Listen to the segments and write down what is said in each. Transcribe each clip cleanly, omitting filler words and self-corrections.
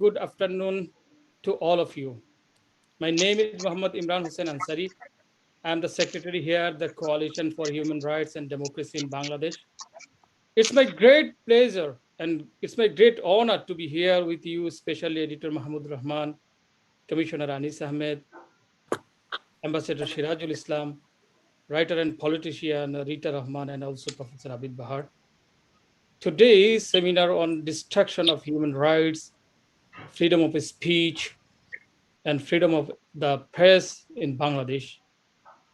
good afternoon to all of you. My name is Muhammad Imran Hussain Ansari. I am the secretary here at the Coalition for Human Rights and Democracy in Bangladesh. It's my great pleasure and it's my great honor to be here with you, especially Editor Mahmoud Rahman, Commissioner Anis Ahmed, Ambassador Shirajul Islam, writer and politician Rita Rahman, and also Professor Abid Bahar. Today's seminar on destruction of human rights, freedom of speech, and freedom of the press in Bangladesh.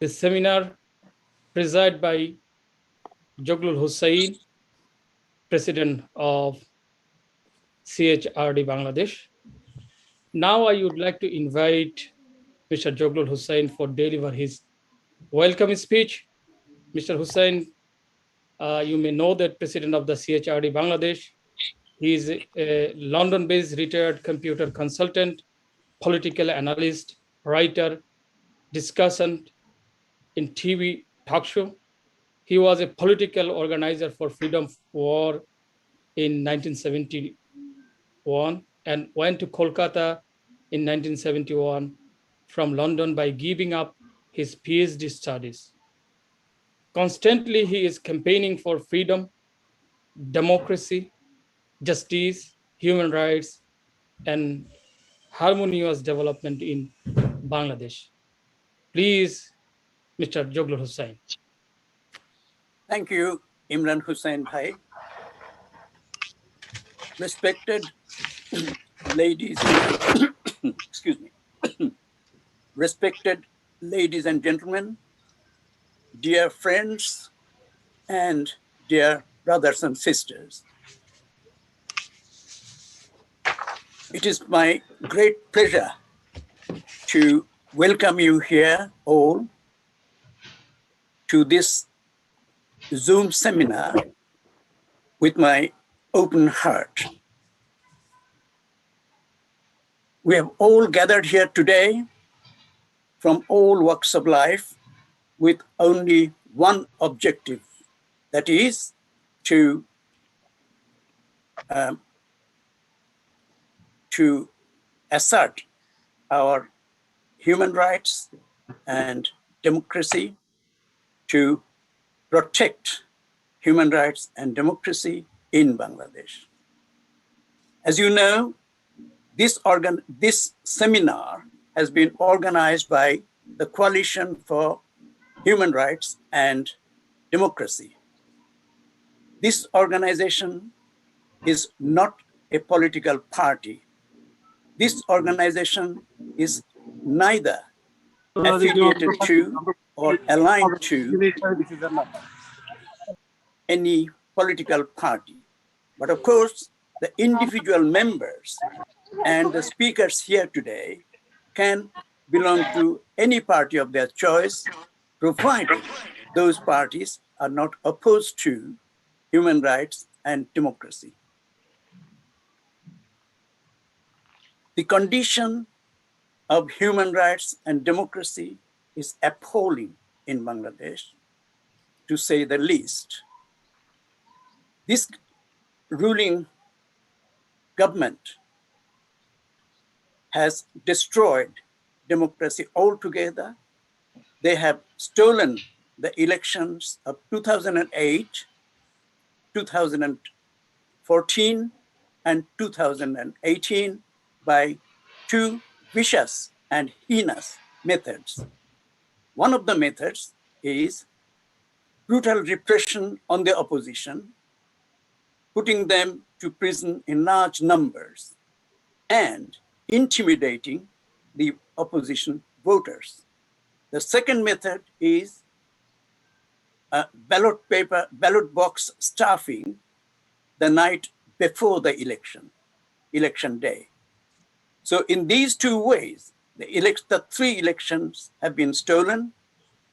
This seminar presided by Joglul Hussain, President of CHRD Bangladesh. Now I would like to invite Mr. Joglul Hussain for deliver his welcome speech. Mr. Hussain, you may know that President of the CHRD Bangladesh. He is a London-based retired computer consultant, political analyst, writer, discussant in TV talk show. He was a political organizer for Freedom War in 1971 and went to Kolkata in 1971 from London by giving up his PhD studies. Constantly, he is campaigning for freedom, democracy, justice, human rights, and harmonious development in Bangladesh. Please, Mr. Joglul Hussain. Thank you, Imran Hussain Bhai. Respected ladies, excuse me. Respected ladies and gentlemen, dear friends, and dear brothers and sisters. It is my great pleasure to welcome you here all to this Zoom seminar with my open heart. We have all gathered here today from all walks of life with only one objective, that is to assert our human rights and democracy, to protect human rights and democracy in Bangladesh. As you know, this seminar has been organized by the Coalition for Human Rights and Democracy. This organization is not a political party. This organization is neither affiliated to or aligned to any political party. But of course, the individual members and the speakers here today can belong to any party of their choice, provided those parties are not opposed to human rights and democracy. The condition of human rights and democracy is appalling in Bangladesh, to say the least. This ruling government has destroyed democracy altogether. They have stolen the elections of 2008, 2014, and 2018 by two vicious and heinous methods. One of the methods is brutal repression on the opposition, putting them to prison in large numbers, and intimidating the opposition voters. The second method is ballot box stuffing the night before the election day. So in these two ways, the three elections have been stolen.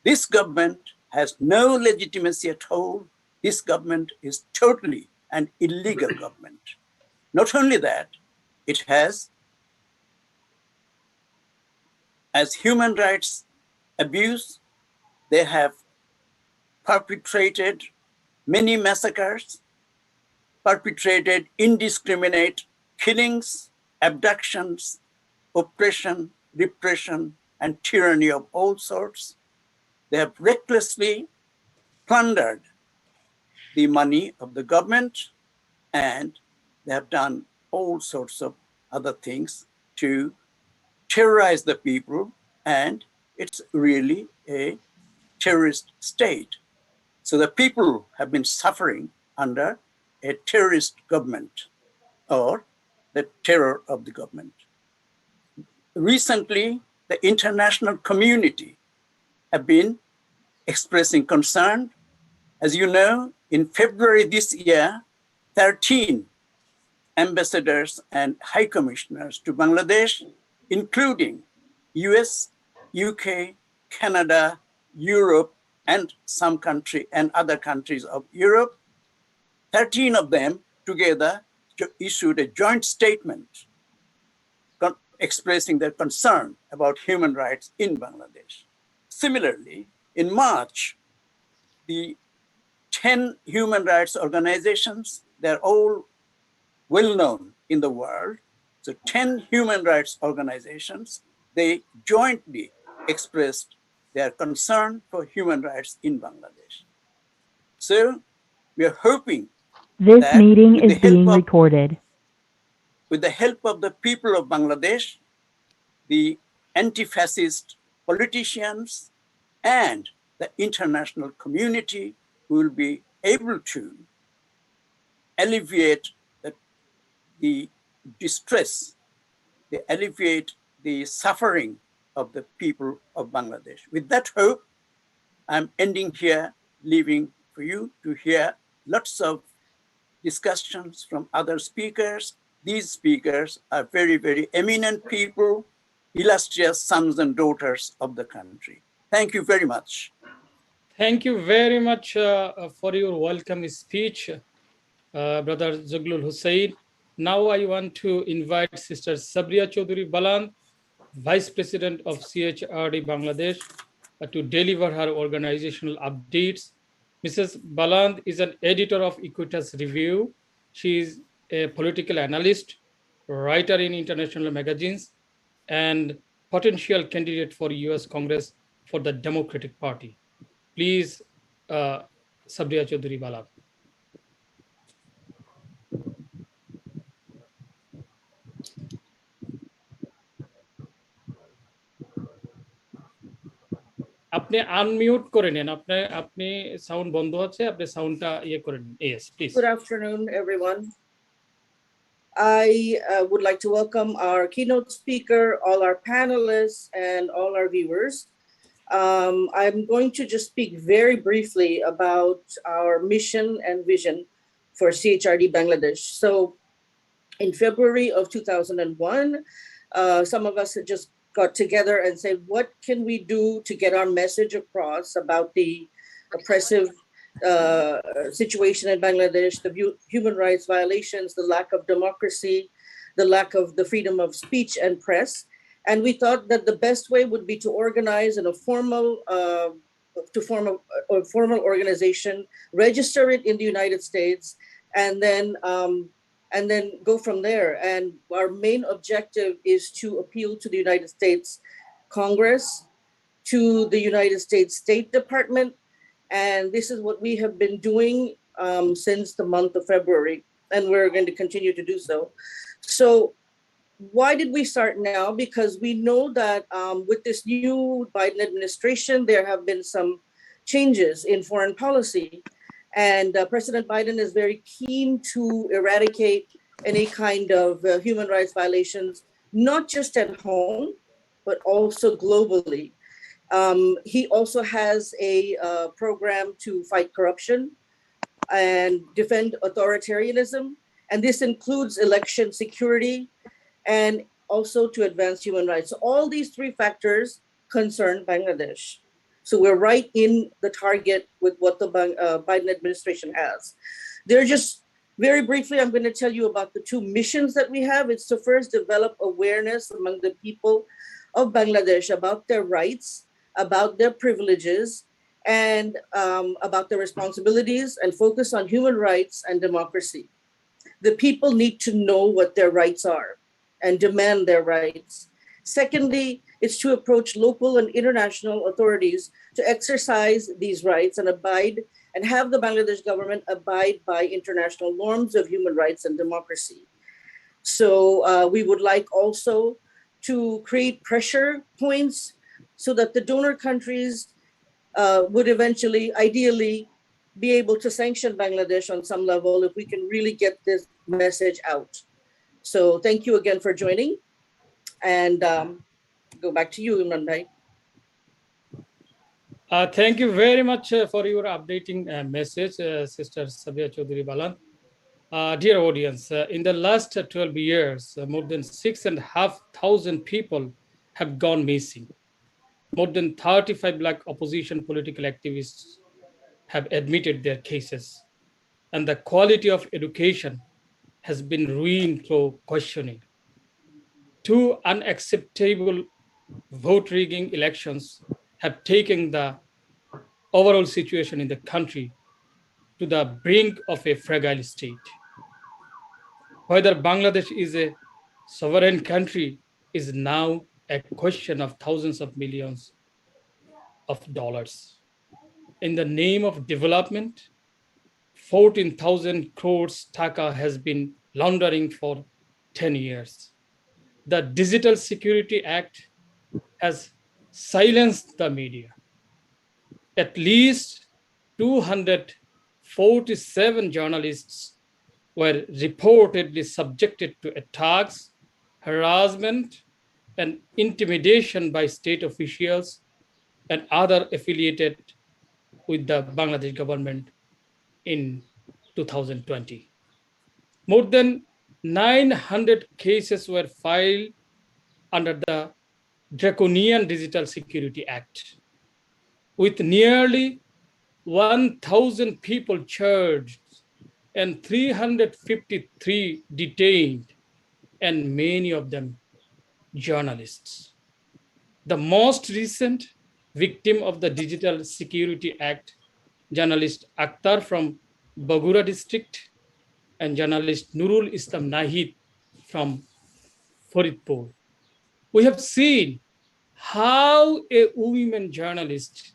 This government has no legitimacy at all. This government is totally an illegal government. Not only that, it has, as human rights abuse, they have perpetrated many massacres, perpetrated indiscriminate killings, abductions, oppression, repression, and tyranny of all sorts. They have recklessly plundered the money of the government, and they have done all sorts of other things to terrorize the people, and it's really a terrorist state. So the people have been suffering under a terrorist government or the terror of the government. Recently, the international community have been expressing concern. As you know, in February this year, 13 ambassadors and high commissioners to Bangladesh, including US, UK, Canada, Europe, and some country and other countries of Europe, 13 of them together issued a joint statement expressing their concern about human rights in Bangladesh. Similarly, in March, the 10 human rights organizations, they're all well known in the world. So 10 human rights organizations, they jointly expressed their concern for human rights in Bangladesh. So we are hoping This that meeting is being recorded. with the help of the people of Bangladesh, the anti-fascist politicians, and the international community will be able to alleviate the distress, they alleviate the suffering of the people of Bangladesh. With that hope, I'm ending here, leaving for you to hear lots of discussions from other speakers. These speakers are very, very eminent people, illustrious sons and daughters of the country. Thank you very much. Thank you very much for your welcome speech, Brother Zuglul Hussain. Now I want to invite Sister Sabria Chaudhuri Baland, Vice President of CHRD Bangladesh, to deliver her organizational updates. Mrs. Baland is an editor of Equitas Review. She is a political analyst, writer in international magazines, and potential candidate for US Congress for the Democratic Party. Please, Sabria Chaudhuri Baland. আপনি unmute করে নেন, আপনি sound বন্ধ আছে, আপনি সাউন্ডটা ইয়ে করে নিন। Yes, please. Good afternoon, everyone. I would like to welcome our keynote speaker, all our panelists, and all our viewers. I'm going to just speak very briefly about our mission and vision for CHRD Bangladesh. So in February of 2001, some of us had just got together and said, what can we do to get our message across about the oppressive situation in Bangladesh, the human rights violations, the lack of democracy, the lack of the freedom of speech and press. And we thought that the best way would be to organize in a formal, to form a formal organization, register it in the United States, and then go from there. And our main objective is to appeal to the United States Congress, to the United States State Department, and this is what we have been doing since the month of February, and we're going to continue to do so. So why did we start now? Because we know that with this new Biden administration, there have been some changes in foreign policy. And President Biden is very keen to eradicate any kind of human rights violations, not just at home, but also globally. He also has a program to fight corruption and defend authoritarianism. And this includes election security and also to advance human rights. So all these three factors concern Bangladesh. So we're right in the target with what the Biden administration has. They're just very briefly, I'm going to tell you about the two missions that we have. It's to first develop awareness among the people of Bangladesh about their rights, about their privileges, and about their responsibilities, and focus on human rights and democracy. The people need to know what their rights are. and demand their rights. Secondly, it's to approach local and international authorities to exercise these rights and have the Bangladesh government abide by international norms of human rights and democracy. So we would like also to create pressure points so that the donor countries would eventually, ideally, be able to sanction Bangladesh on some level if we can really get this message out. So thank you again for joining, and go back to you, Imran Bhai. Thank you very much for your updating message, Sister Sabia Chaudhary Balan. Dear audience, in the last 12 years, more than 6,500 people have gone missing. More than 35 lakh opposition political activists have admitted their cases. And the quality of education has been ruined through questioning. Two unacceptable vote rigging elections have taken the overall situation in the country to the brink of a fragile state. Whether Bangladesh is a sovereign country is now a question of thousands of millions of dollars. In the name of development, 14,000 crores taka has been laundering for 10 years. The Digital Security Act has silenced the media. At least 247 journalists were reportedly subjected to attacks, harassment, and intimidation by state officials and other affiliated with the Bangladesh government in 2020. More than 900 cases were filed under the Draconian Digital Security Act, with nearly 1,000 people charged and 353 detained, and many of them journalists. The most recent victim of the Digital Security Act, journalist Akhtar from Bagura district and journalist Nurul Islam Nahid from Faridpur. We have seen how a women journalist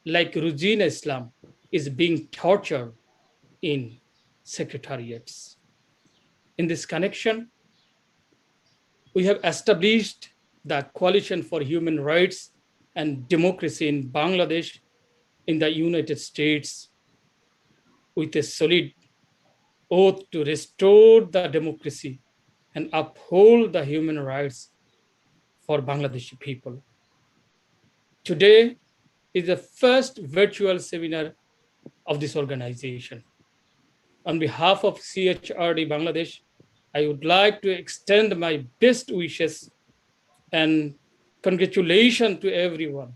like Ruzina Islam is being tortured in secretariats. In this connection, we have established the Coalition for Human Rights and Democracy in Bangladesh in the United States with a solid oath to restore the democracy and uphold the human rights for Bangladeshi people. Today is the first virtual seminar of this organization. On behalf of CHRD Bangladesh, I would like to extend my best wishes and congratulations to everyone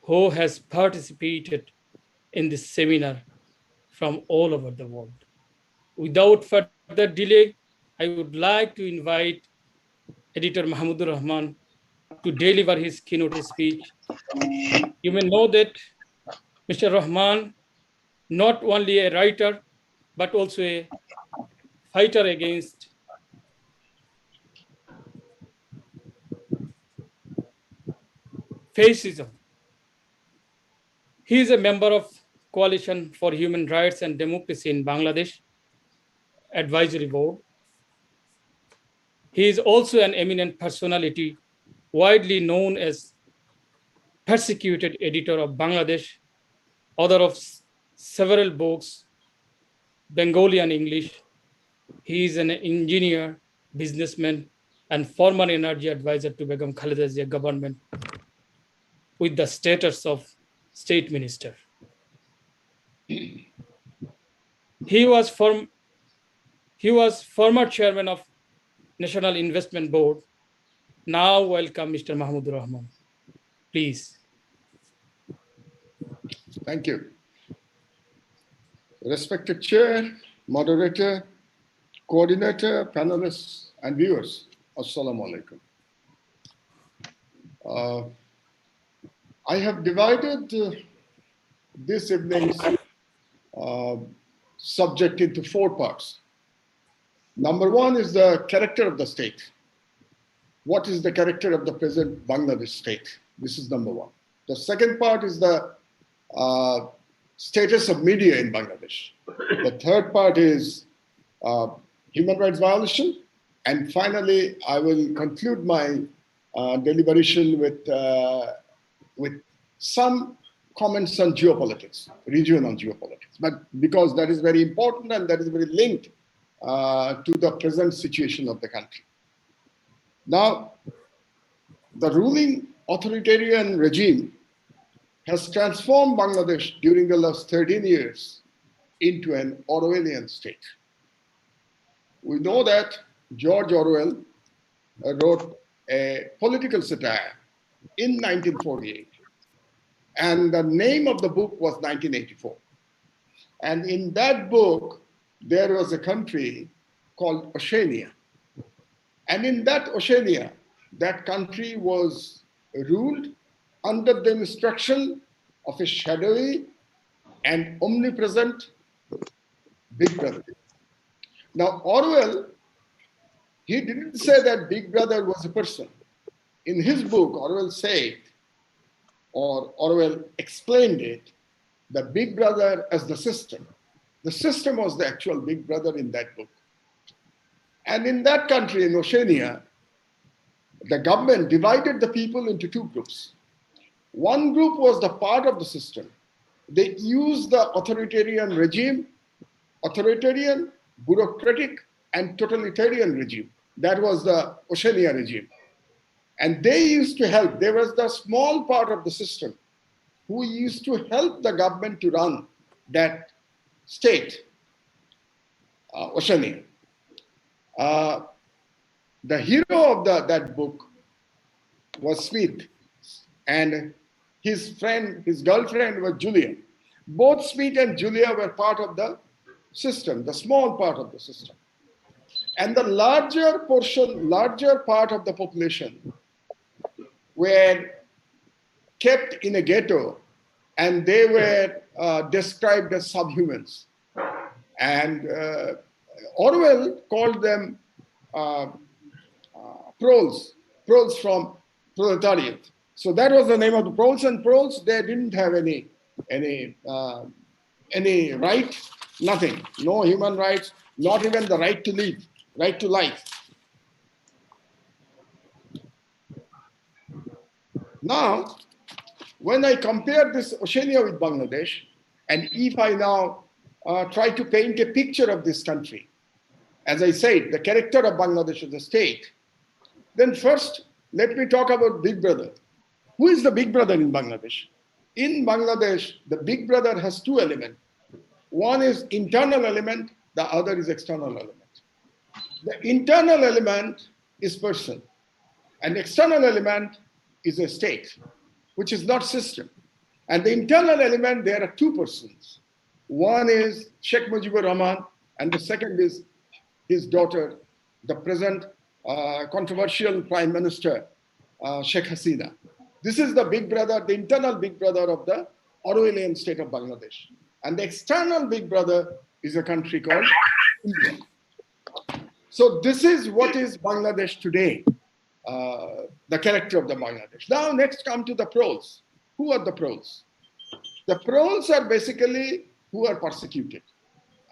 who has participated in this seminar from all over the world. Without further delay, I would like to invite Editor Mahmudur Rahman to deliver his keynote speech. You may know that Mr. Rahman, not only a writer, but also a fighter against fascism. He is a member of Coalition for Human Rights and Democracy in Bangladesh Advisory Board. He is also an eminent personality, widely known as persecuted editor of Bangladesh, author of several books, Bengali and English. He is an engineer, businessman, and former energy advisor to Begum Khaleda Zia government with the status of state minister. He was former chairman of National Investment Board. Now welcome Mr. Mahmudur Rahman. Please. Thank you. Respected chair, moderator, coordinator, panelists, and viewers, Assalamu alaikum. I have divided this evening's subject into 4 parts. Number 1 is the character of the state. what is the character of the present Bangladesh state. This is number one. The second part is the status of media in Bangladesh. The third part is human rights violation. And finally, I will conclude my deliberation with some comments on geopolitics, regional geopolitics. But because that is very important and that is very linked to the present situation of the country. Now, the ruling authoritarian regime has transformed Bangladesh during the last 13 years into an Orwellian state. We know that George Orwell wrote a political satire in 1948, and the name of the book was 1984. And in that book, there was a country called Oceania. And in that Oceania, that country was ruled under the instruction of a shadowy and omnipresent Big Brother. Now, Orwell, he didn't say that Big Brother was a person. In his book, Orwell said, or Orwell explained it, the Big Brother as the system. The system was the actual Big Brother in that book. And in that country, in Oceania, the government divided the people into two groups. One group was the part of the system. They used the authoritarian regime, authoritarian, bureaucratic, and totalitarian regime. That was the Oceania regime. And they used to help. There was the small part of the system who used to help the government to run that state, Oceania. The hero of that book was Smith, and his friend, his girlfriend was Julia. Both Smith and Julia were part of the system, the small part of the system. And the larger part of the population were kept in a ghetto, and they were described as subhumans. And Orwell called them proles from proletariat. So that was the name of the proles, and proles, they didn't have any right, nothing, no human rights, not even the right to live, right to life. Now, when I compare this Oceania with Bangladesh, and if I now try to paint a picture of this country, as I said, the character of Bangladesh as a state, then first, let me talk about Big Brother. Who is the Big Brother in Bangladesh? In Bangladesh, the Big Brother has two elements. One is internal element, the other is external element. The internal element is person, and external element is a state, which is not system. And the internal element, there are two persons. One is Sheikh Mujibur Rahman, and the second is his daughter, the present controversial Prime Minister, Sheikh Hasina. This is the Big Brother, the internal Big Brother of the Orwellian state of Bangladesh. And the external Big Brother is a country called India. So this is what is Bangladesh today, the character of the Bangladesh. Now next come to the proles. Who are the proles? The proles are basically who are persecuted.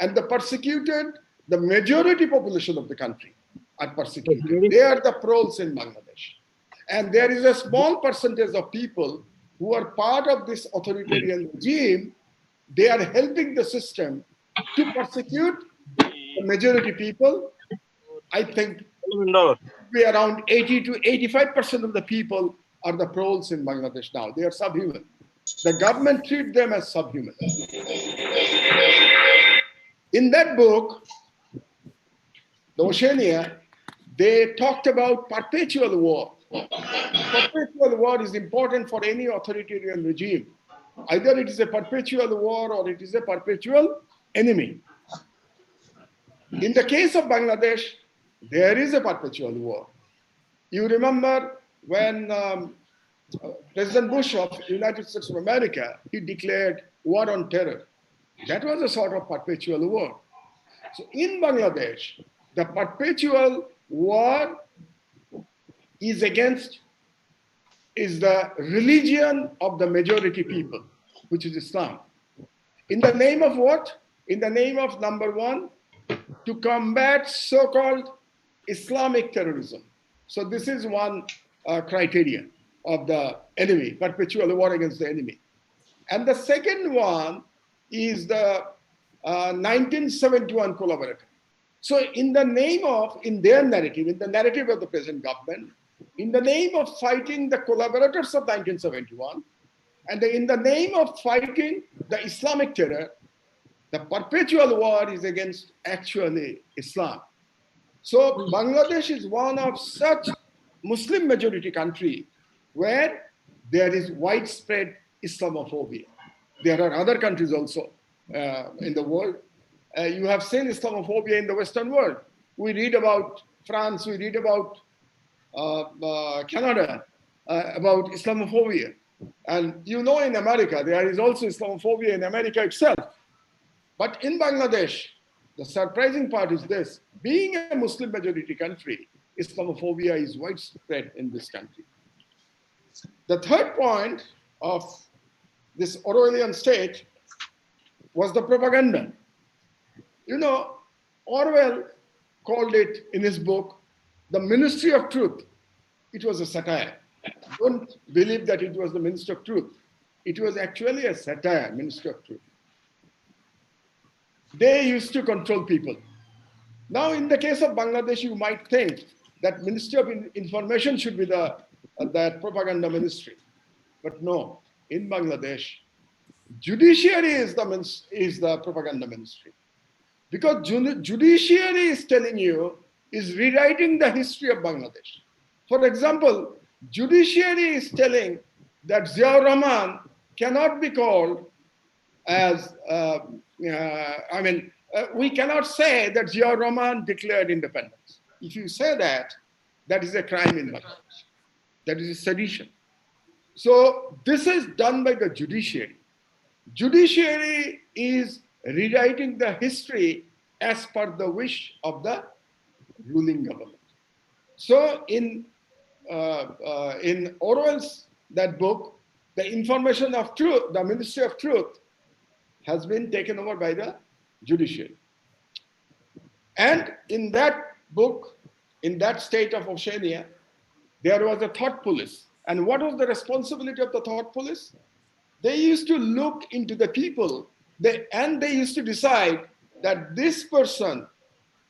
And the persecuted, the majority population of the country are persecuted. They are the proles in Bangladesh. And there is a small percentage of people who are part of this authoritarian regime. They are helping the system to persecute the majority people. I think be around 80 to 85% of the people are the proles in Bangladesh now. They are subhuman. The government treats them as subhuman. In that book, the Oceania, they talked about perpetual war. Perpetual war is important for any authoritarian regime. Either it is a perpetual war or it is a perpetual enemy. In the case of Bangladesh, there is a perpetual war. You remember when President Bush of the United States of America, he declared war on terror. That was a sort of perpetual war. So in Bangladesh, the perpetual war is against is the religion of the majority people, which is Islam. In the name of what? In the name of, number one, to combat so-called Islamic terrorism. So this is one criteria of the enemy, perpetual war against the enemy. And the second one is the 1971 collaborator. So in the name of, in their narrative, in the narrative of the present government, in the name of fighting the collaborators of 1971, and in the name of fighting the Islamic terror, the perpetual war is against actually Islam. So Bangladesh is one of such Muslim majority country where there is widespread Islamophobia. There are other countries also in the world. You have seen Islamophobia in the Western world. We read about France, we read about Canada, about Islamophobia. And you know in America, there is also Islamophobia in America itself. But in Bangladesh, the surprising part is this: being a Muslim majority country, Islamophobia is widespread in this country. The third point of this Orwellian state was the propaganda. You know, Orwell called it in his book, the Ministry of Truth. It was a satire. Don't believe that it was the Ministry of Truth. It was actually a satire, Ministry of Truth. They used to control people. Now, in the case of Bangladesh, you might think that Ministry of Information should be that propaganda ministry. But no, in Bangladesh, judiciary is the propaganda ministry. Because judiciary is telling you, is rewriting the history of Bangladesh. For example, judiciary is telling that Ziaur Rahman cannot be called as, we cannot say that Ziaur Rahman declared independence. If you say that, that is a crime in Bangladesh. That is a sedition. So this is done by the judiciary. Judiciary is rewriting the history as per the wish of the ruling government. So in Orwell's that book, the information of truth, the Ministry of Truth, has been taken over by the judiciary. And in that book, in that state of Oceania, there was a thought police. And what was the responsibility of the thought police? They used to look into the people, and they used to decide that this person,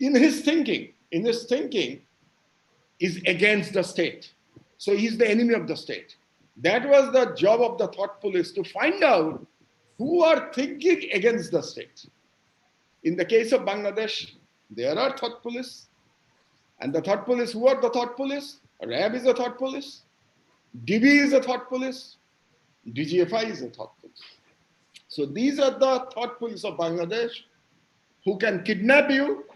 in his thinking, is against the state. So he's the enemy of the state. That was the job of the thought police, to find out who are thinking against the state. In the case of Bangladesh, there are thought police. And the thought police, who are the thought police? RAB is a thought police. DB is a thought police. DGFI is a thought police. So these are the thought police of Bangladesh, who can kidnap you,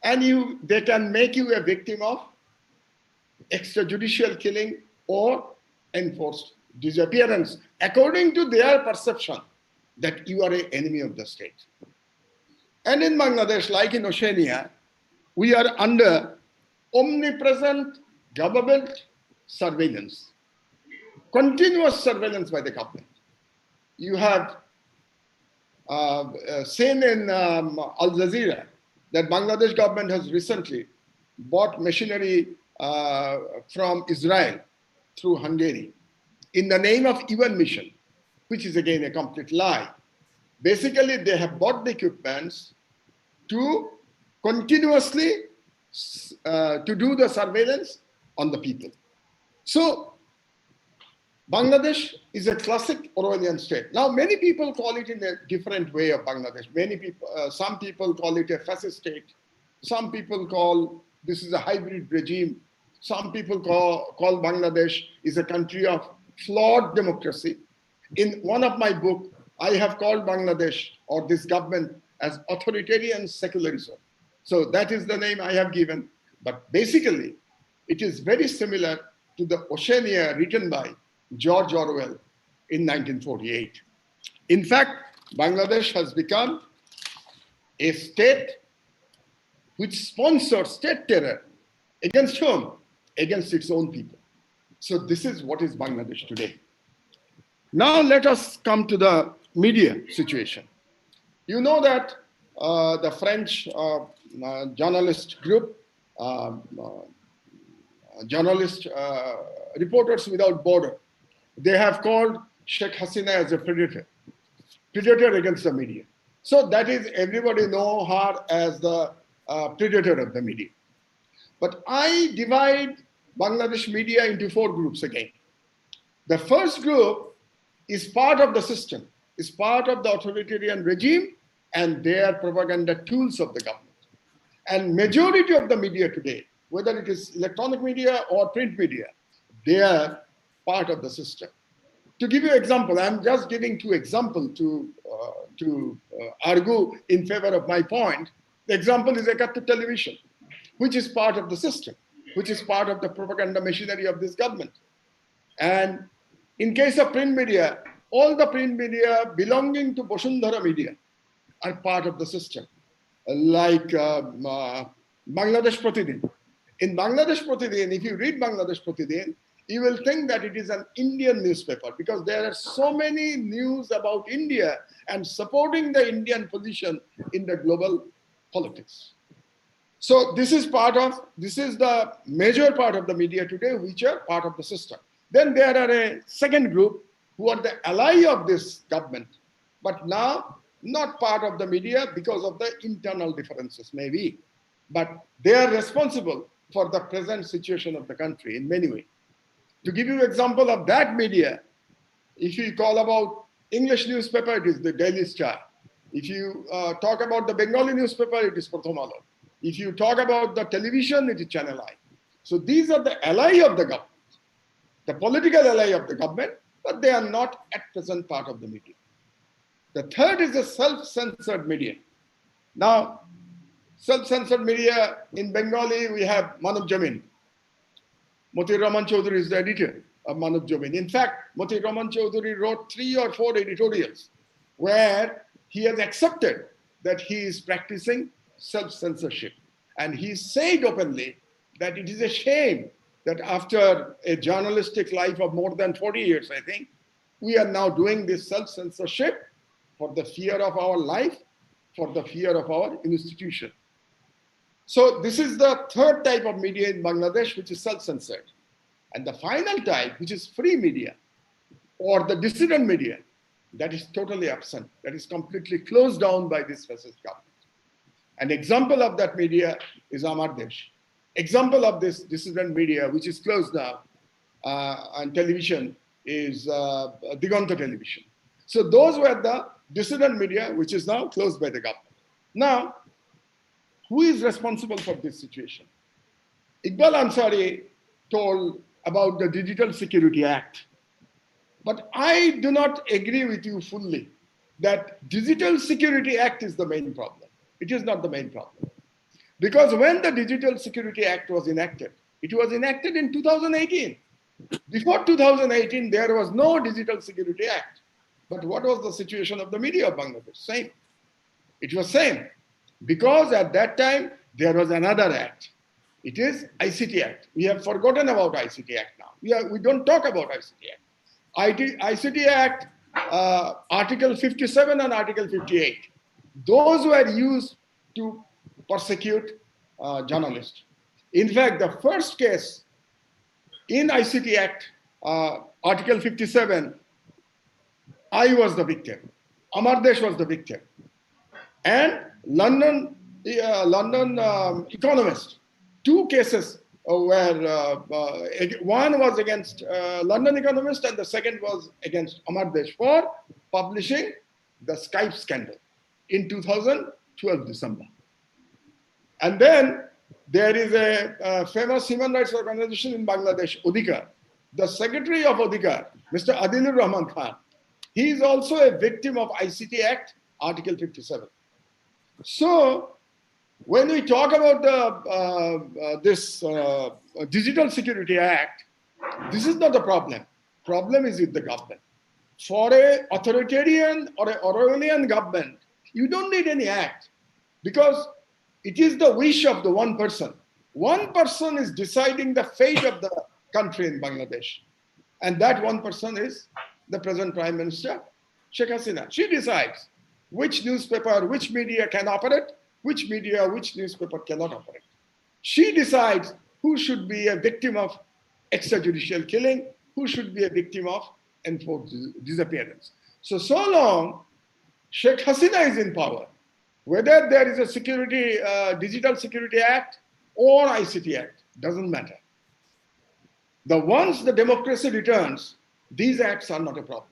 and they can make you a victim of extrajudicial killing or enforced disappearance, according to their perception that you are an enemy of the state. And in Bangladesh, like in Oceania, we are under omnipresent government surveillance, continuous surveillance by the government. You have seen in Al Jazeera that Bangladesh government has recently bought machinery from Israel through Hungary in the name of UN mission, which is again a complete lie. Basically, they have bought the equipments to continuously to do the surveillance on the people. So Bangladesh is a classic Orwellian state. Now, many people call it in a different way of Bangladesh. Some people call it a fascist state. Some people call this is a hybrid regime. Some people call Bangladesh is a country of flawed democracy. In one of my books, I have called Bangladesh or this government as authoritarian secularism. So that is the name I have given. But basically, it is very similar to the Oceania written by George Orwell in 1948. In fact, Bangladesh has become a state which sponsors state terror. Against whom? against its own people. So this is what is Bangladesh today. Now let us come to the media situation. You know that the French journalist group, journalist Reporters Without Border, they have called Sheikh Hasina as a predator against the media. So that is, everybody know her as the predator of the media. But I divide Bangladesh media into 4 groups again. The first group is part of the system, is part of the authoritarian regime and their propaganda tools of the government. And majority of the media today, whether it is electronic media or print media, they are part of the system. To give you an example, I'm just giving 2 examples to argue in favor of my point. The example is Ekattu television, which is part of the system, which is part of the propaganda machinery of this government. And in case of print media, all the print media belonging to Bosundhara media are part of the system, like Bangladesh Pratidin. In Bangladesh Pratidin, if you read Bangladesh Pratidin, you will think that it is an Indian newspaper because there are so many news about India and supporting the Indian position in the global politics. So this is the major part of the media today, which are part of the system. Then there are a second group who are the ally of this government, but now not part of the media because of the internal differences maybe, but they are responsible for the present situation of the country in many ways. To give you an example of that media, if you call about English newspaper, it is the Daily Star. If you talk about the Bengali newspaper, it is Pratham Alo. If you talk about the television, it is Channel I. So these are the ally of the government, the political ally of the government, but they are not at present part of the media. The third is the self-censored media. Now, self-censored media in Bengali, we have Manav Jamin. Motir Rahman Chaudhary is the editor of Manav Jamin. In fact, Motir Rahman Chaudhary wrote 3 or 4 editorials where he has accepted that he is practicing self-censorship. And he said openly that it is a shame that after a journalistic life of more than 40 years, I think, we are now doing this self-censorship for the fear of our life, for the fear of our institution. So this is the third type of media in Bangladesh, which is self-censored. And the final type, which is free media or the dissident media, that is totally absent, that is completely closed down by this fascist government. An example of that media is Amar Desh. Example of this dissident media, which is closed now on television, is Diganta Television. So those were the dissident media, which is now closed by the government. Now, who is responsible for this situation? Iqbal Ansari told about the Digital Security Act. But I do not agree with you fully that Digital Security Act is the main problem. It is not the main problem. Because when the Digital Security Act was enacted, it was enacted in 2018. Before 2018, there was no Digital Security Act. But what was the situation of the media of Bangladesh? Same. It was same. Because at that time, there was another act. It is ICT Act. We have forgotten about ICT Act now. We don't talk about ICT Act. ICT Act, Article 57 and Article 58. Those were used to persecute journalists. In fact, the first case in ICT Act, Article 57, I was the victim. Amar Desh was the victim. And London Economist, 2 cases where one was against London Economist and the second was against Amar Desh for publishing the Skype scandal in 2012 December. And then there is a famous human rights organization in Bangladesh, Odhikar. The secretary of Odhikar, Mr. Adilur Rahman Khan, he is also a victim of ICT Act, Article 57. So when we talk about this Digital Security Act, this is not the problem. Problem is with the government. For an authoritarian or an Orwellian government, you don't need any act because it is the wish of the one person one person is deciding the fate of the country in Bangladesh. And that one person is the present Prime Minister, Sheikh Hasina. She decides which newspaper, which media can operate, which media, which newspaper cannot operate. She decides who should be a victim of extrajudicial killing, who should be a victim of enforced disappearance. So long Sheikh Hasina is in power, whether there is a security, Digital Security Act or ICT Act, doesn't matter. Once the democracy returns, these acts are not a problem.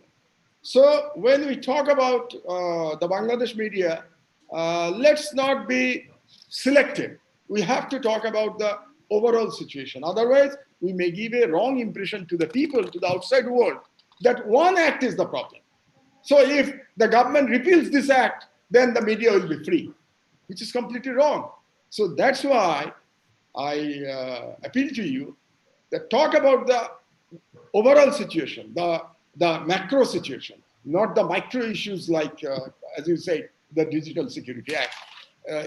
So when we talk about the Bangladesh media, let's not be selective. We have to talk about the overall situation. Otherwise, we may give a wrong impression to the people, to the outside world, that one act is the problem. So if the government repeals this act, then the media will be free, which is completely wrong. So that's why I appeal to you that talk about the overall situation, the macro situation, not the micro issues like, as you say, the Digital Security Act.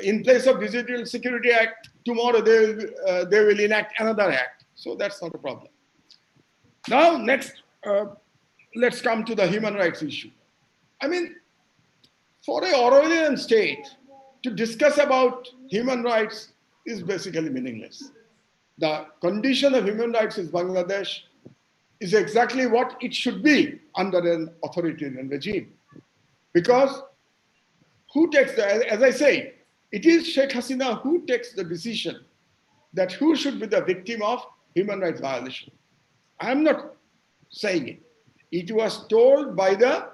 In place of Digital Security Act, tomorrow they will enact another act. So that's not a problem. Now, next, let's come to the human rights issue. I mean, for an Orwellian state to discuss about human rights is basically meaningless. The condition of human rights in Bangladesh is exactly what it should be under an authoritarian regime. Because who takes as I say, it is Sheikh Hasina who takes the decision that who should be the victim of human rights violation. I'm not saying it. It was told by the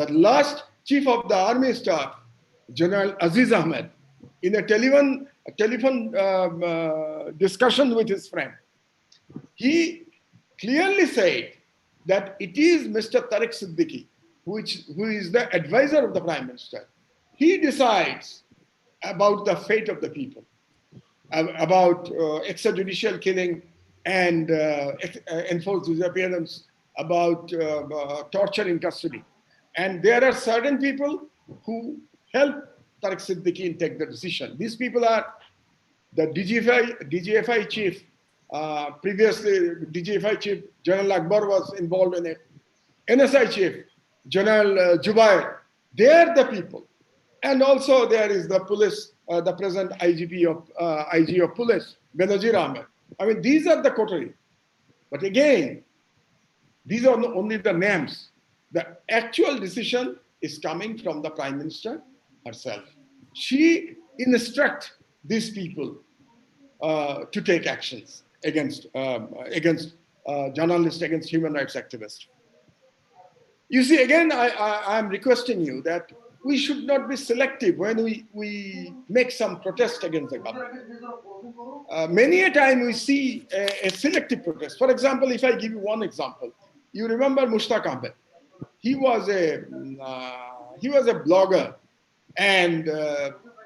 last chief of the army staff, General Aziz Ahmed, in a telephone discussion with his friend. He clearly said that it is Mr. Tariq Siddiqui, who is the advisor of the Prime Minister. He decides about the fate of the people, about extrajudicial killing and enforced disappearance, about torture in custody. And there are certain people who help Tariq Siddiqui in take the decision. These people are the DGFI chief. Previously, DGFI chief General Akbar was involved in it. NSI chief General Jubair. They are the people. And also there is the police, the present IG of police, Benazir Ahmed. I mean, these are the coterie. But again, these are only the names. The actual decision is coming from the Prime Minister herself. She instructs these people to take actions against journalists, against human rights activists. You see, again, I am requesting you that we should not be selective when we make some protest against the government. Many a time we see a selective protest. For example, if I give you one example, you remember Mushtaq Ahmed. He was a blogger and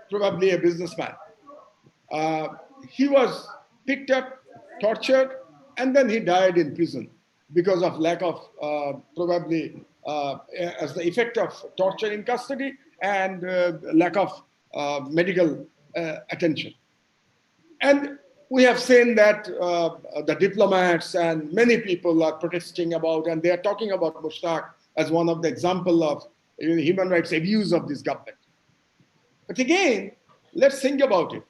probably a businessman. He was picked up, tortured, and then he died in prison because of lack of probably as the effect of torture in custody and lack of medical attention. And we have seen that the diplomats and many people are protesting about, and they are talking about Mushtaq as one of the example of human rights abuse of this government. But again, let's think about it.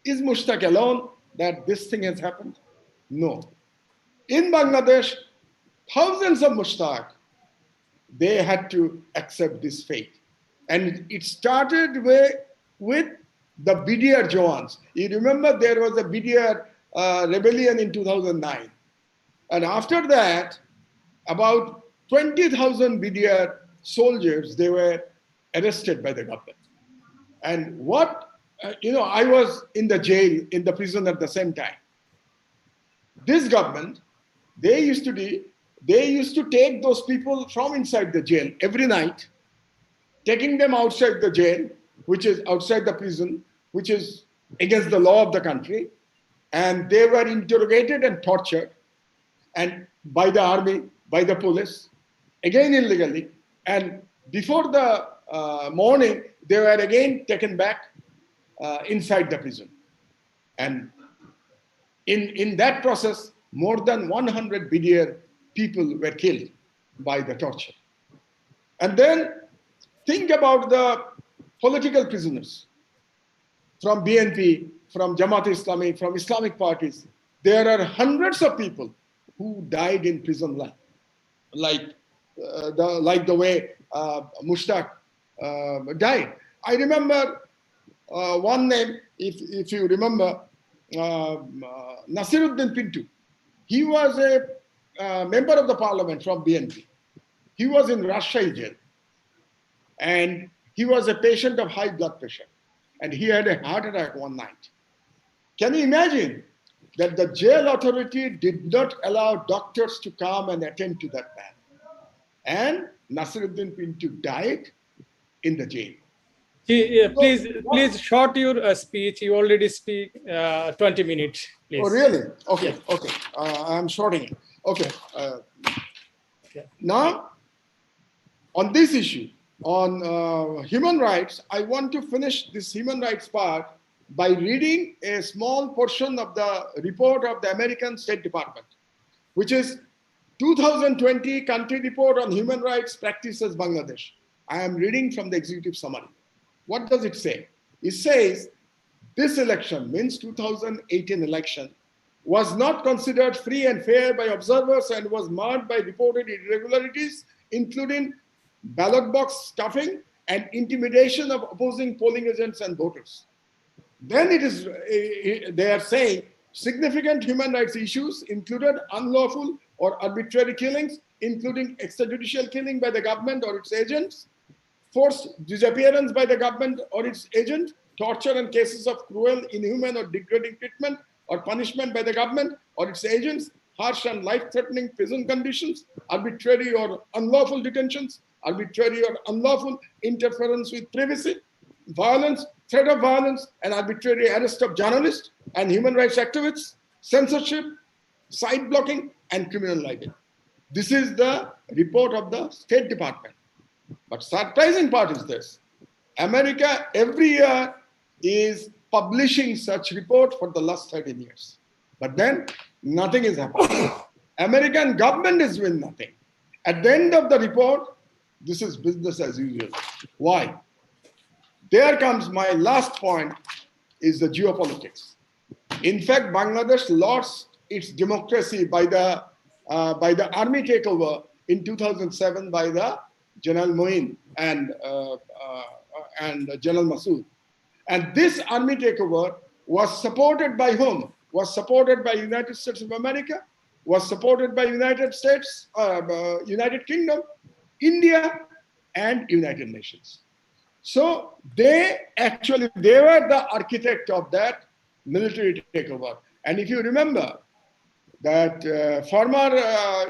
Is Mushtaq alone that this thing has happened? No. In Bangladesh, thousands of Mushtaq, they had to accept this fate. And it started with the BDR Jawans. You remember there was a BDR rebellion in 2009. And after that, about 20,000 BDR soldiers, they were arrested by the government. And I was in the jail, in the prison at the same time. This government, they used to take those people from inside the jail every night, taking them outside the jail, which is outside the prison, which is against the law of the country. And they were interrogated and tortured, and by the army, by the police, again illegally. And before the morning, they were again taken back inside the prison. And in that process, more than 100 billion people were killed by the torture. And then think about the political prisoners from BNP, from Jamaat Islami, from Islamic parties. There are hundreds of people who died in prison life, like the way Mushtaq died. I remember one name, if you remember, Nasiruddin Pintu. He was a member of the parliament from BNP. He was in Rajshahi jail, and he was a patient of high blood pressure, and he had a heart attack one night. Can you imagine that the jail authority did not allow doctors to come and attend to that man? And Nasiruddin Pintu died in the jail. Please short your speech. You already speak 20 minutes, please. Oh, really? Okay, Yeah. okay. I'm shorting it. Okay. Yeah. Now, on this issue, on human rights, I want to finish this human rights part by reading a small portion of the report of the American State Department, which is 2020 Country Report on Human Rights Practices Bangladesh. I am reading from the executive summary. What does it say? It says this election, means 2018 election, was not considered free and fair by observers and was marred by reported irregularities, including ballot box stuffing and intimidation of opposing polling agents and voters. Then they are saying significant human rights issues included unlawful or arbitrary killings, including extrajudicial killing by the government or its agents, forced disappearance by the government or its agent, torture and cases of cruel, inhuman or degrading treatment or punishment by the government or its agents, harsh and life-threatening prison conditions, arbitrary or unlawful detentions, arbitrary or unlawful interference with privacy, violence, threat of violence, and arbitrary arrest of journalists and human rights activists, censorship, site blocking, and criminal libel. This is the report of the State Department. But surprising part is this. America every year is publishing such report for the last 13 years. But then nothing is happening. American government is doing nothing. At the end of the report, this is business as usual. Why? There comes my last point, is the geopolitics. In fact, Bangladesh lost its democracy by the army takeover in 2007 by the General Moin and General Massoud. And this army takeover was supported by whom? Was supported by United States of America, was supported by United States, United Kingdom, India, and United Nations. So they were the architect of that military takeover. And if you remember that former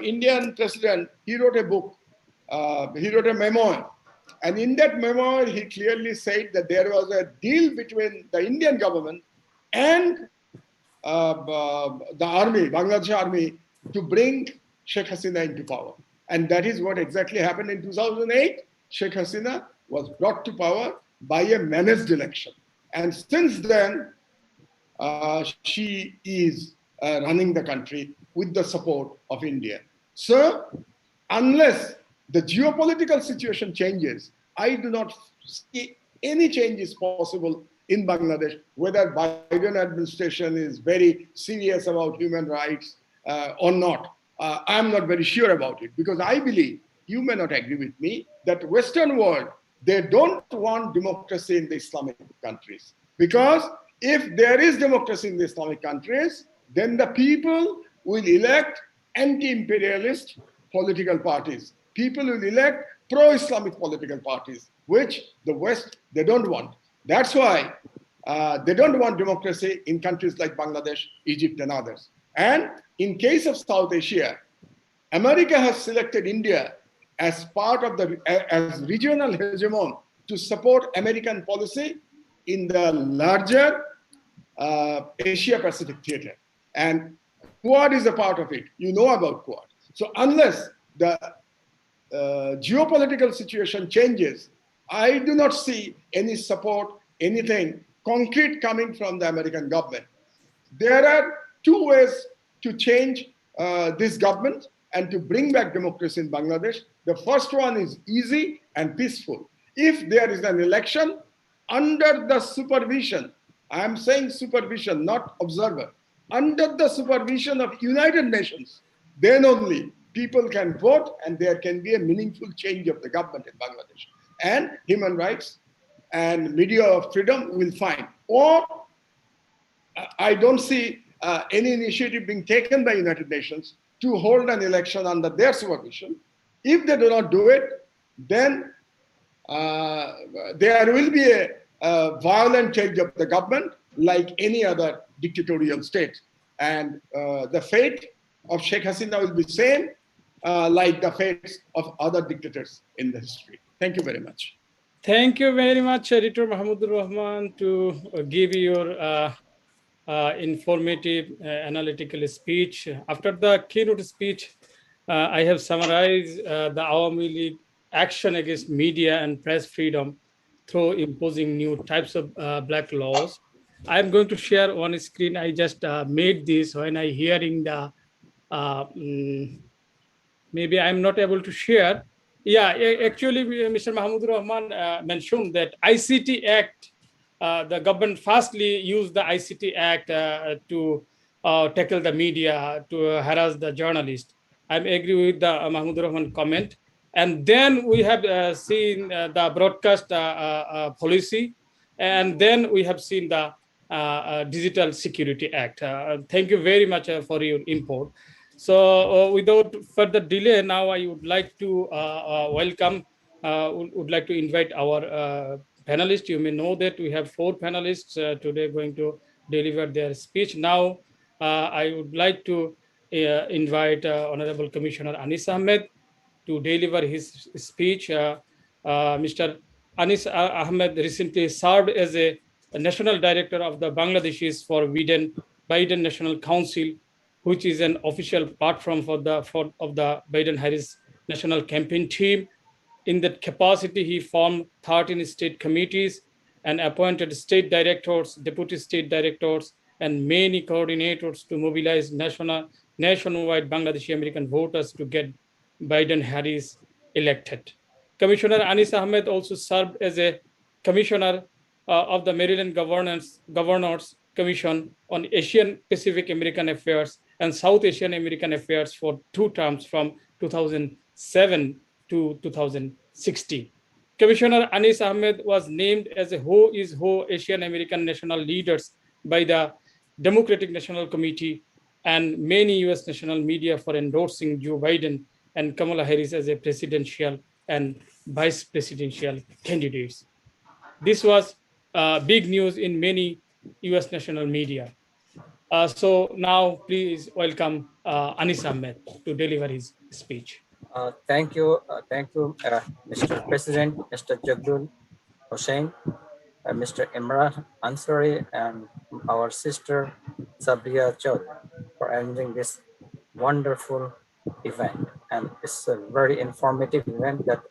Indian president, he wrote a book, he wrote a memoir. And in that memoir, he clearly said that there was a deal between the Indian government and the army, Bangladesh army, to bring Sheikh Hasina into power. And that is what exactly happened in 2008. Sheikh Hasina was brought to power by a managed election. And since then, she is running the country with the support of India. So, unless the geopolitical situation changes, I do not see any changes possible in Bangladesh, whether Biden administration is very serious about human rights or not. I'm not very sure about it, because I believe, you may not agree with me, that Western world, they don't want democracy in the Islamic countries. Because if there is democracy in the Islamic countries, then the people will elect anti-imperialist political parties. People will elect pro-Islamic political parties, which the West, they don't want. That's why they don't want democracy in countries like Bangladesh, Egypt, and others. And in case of South Asia, America has selected India as part of as regional hegemon to support American policy in the larger Asia Pacific theater. And Quad is a part of it. You know about Quad. So unless the geopolitical situation changes, I do not see any support, anything concrete coming from the American government. There are two ways to change this government and to bring back democracy in Bangladesh. The first one is easy and peaceful. If there is an election under the supervision, I am saying supervision, not observer, under the supervision of United Nations, then only people can vote and there can be a meaningful change of the government in Bangladesh. And human rights and media freedom will find. Or I don't see any initiative being taken by United Nations to hold an election under their supervision. If they do not do it, then there will be a violent change of the government like any other dictatorial state. And the fate of Sheikh Hasina will be same like the fates of other dictators in the history. Thank you very much. Thank you very much, Editor Mahmudur Rahman, to give your informative analytical speech. After the keynote speech, I have summarized the Awami League action against media and press freedom through imposing new types of black laws. I'm going to share one screen. I just made this when I hearing the maybe I'm not able to share. Yeah, actually, Mr. Mahmoud Rahman mentioned that ICT Act, the government firstly used the ICT Act to tackle the media, to harass the journalist. I agree with the Mahmoud Rahman comment. And then we have seen the broadcast policy, and then we have seen the Digital Security Act. Thank you very much for your input. So without further delay, now I would like to would like to invite our panelists. You may know that we have 4 panelists today going to deliver their speech. Now, I would like to invite Honorable Commissioner Anis Ahmed to deliver his speech. Mr. Anis Ahmed recently served as a national director of the Bangladeshis for Biden National Council, which is an official platform of the Biden-Harris National Campaign Team. In that capacity, he formed 13 state committees and appointed state directors, deputy state directors, and many coordinators to mobilize nationwide Bangladeshi American voters to get Biden-Harris elected. Commissioner Anis Ahmed also served as a commissioner of the Maryland Governors Commission on Asian Pacific American Affairs and South Asian American Affairs for 2 terms from 2007 to 2016. Commissioner Anis Ahmed was named as a Who is Who Asian American National Leaders by the Democratic National Committee and many US national media for endorsing Joe Biden and Kamala Harris as a presidential and vice presidential candidates. This was big news in many US national media. So now please welcome Anis Ahmed to deliver his speech. Thank you, Mr. President, Mr. Jagdul Hossain, Mr. Imran Ansari, and our sister Sabria Chaudhary for arranging this wonderful event. And it's a very informative event that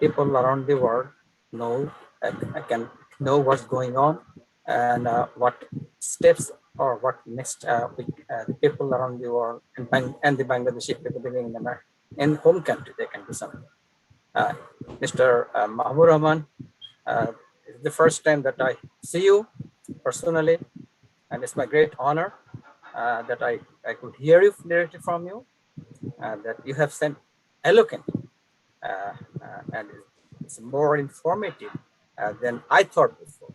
people around the world know, can know what's going on and what steps or what next the people around the world and the Bangladeshi people living in America, in home country, they can do something. Mr. Mahmoud Rahman, it's the first time that I see you personally, and it's my great honor that I could hear you directly from you, that you have sent eloquent, and it's more informative than I thought before.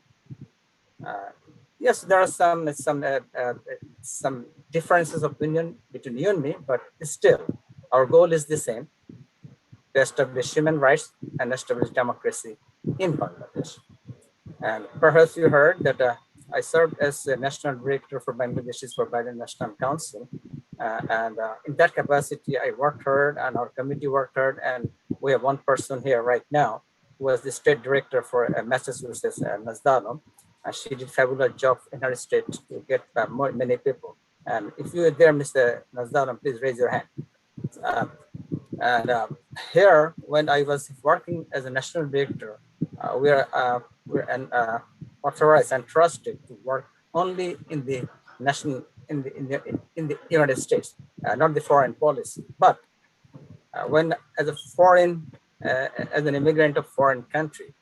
Yes, there are some differences of opinion between you and me, but still, our goal is the same: to establish human rights and establish democracy in Bangladesh. And perhaps you heard that I served as a national director for Bangladeshis for Biden National Council. And in that capacity, I worked hard and our committee worked hard. And we have one person here right now who was the state director for Massachusetts, Nasdalom. And she did fabulous job in her state to get many people. And if you are there, Mr. Nasdalom, please raise your hand. Here, when I was working as a national director, we're authorized and trusted to work only in the national in the United States, not the foreign policy. But when as a foreign, as an immigrant of foreign country,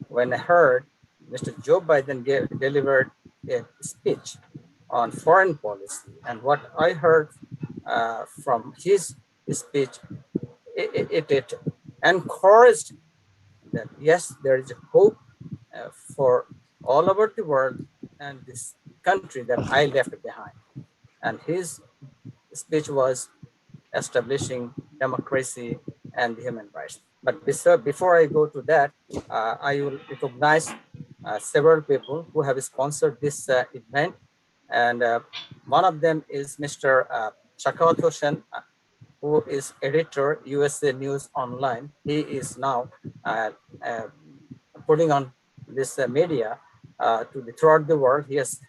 when I heard Mr. Joe Biden delivered a speech on foreign policy, and what I heard from his speech, it encouraged that yes, there is a hope for all over the world and this country that I left behind. And his speech was establishing democracy and human rights. But before I go to that, I will recognize several people who have sponsored this event. And one of them is Mr. Shakawat Hossain, who is editor, USA News Online. He is now uh, putting on this media throughout the world. He has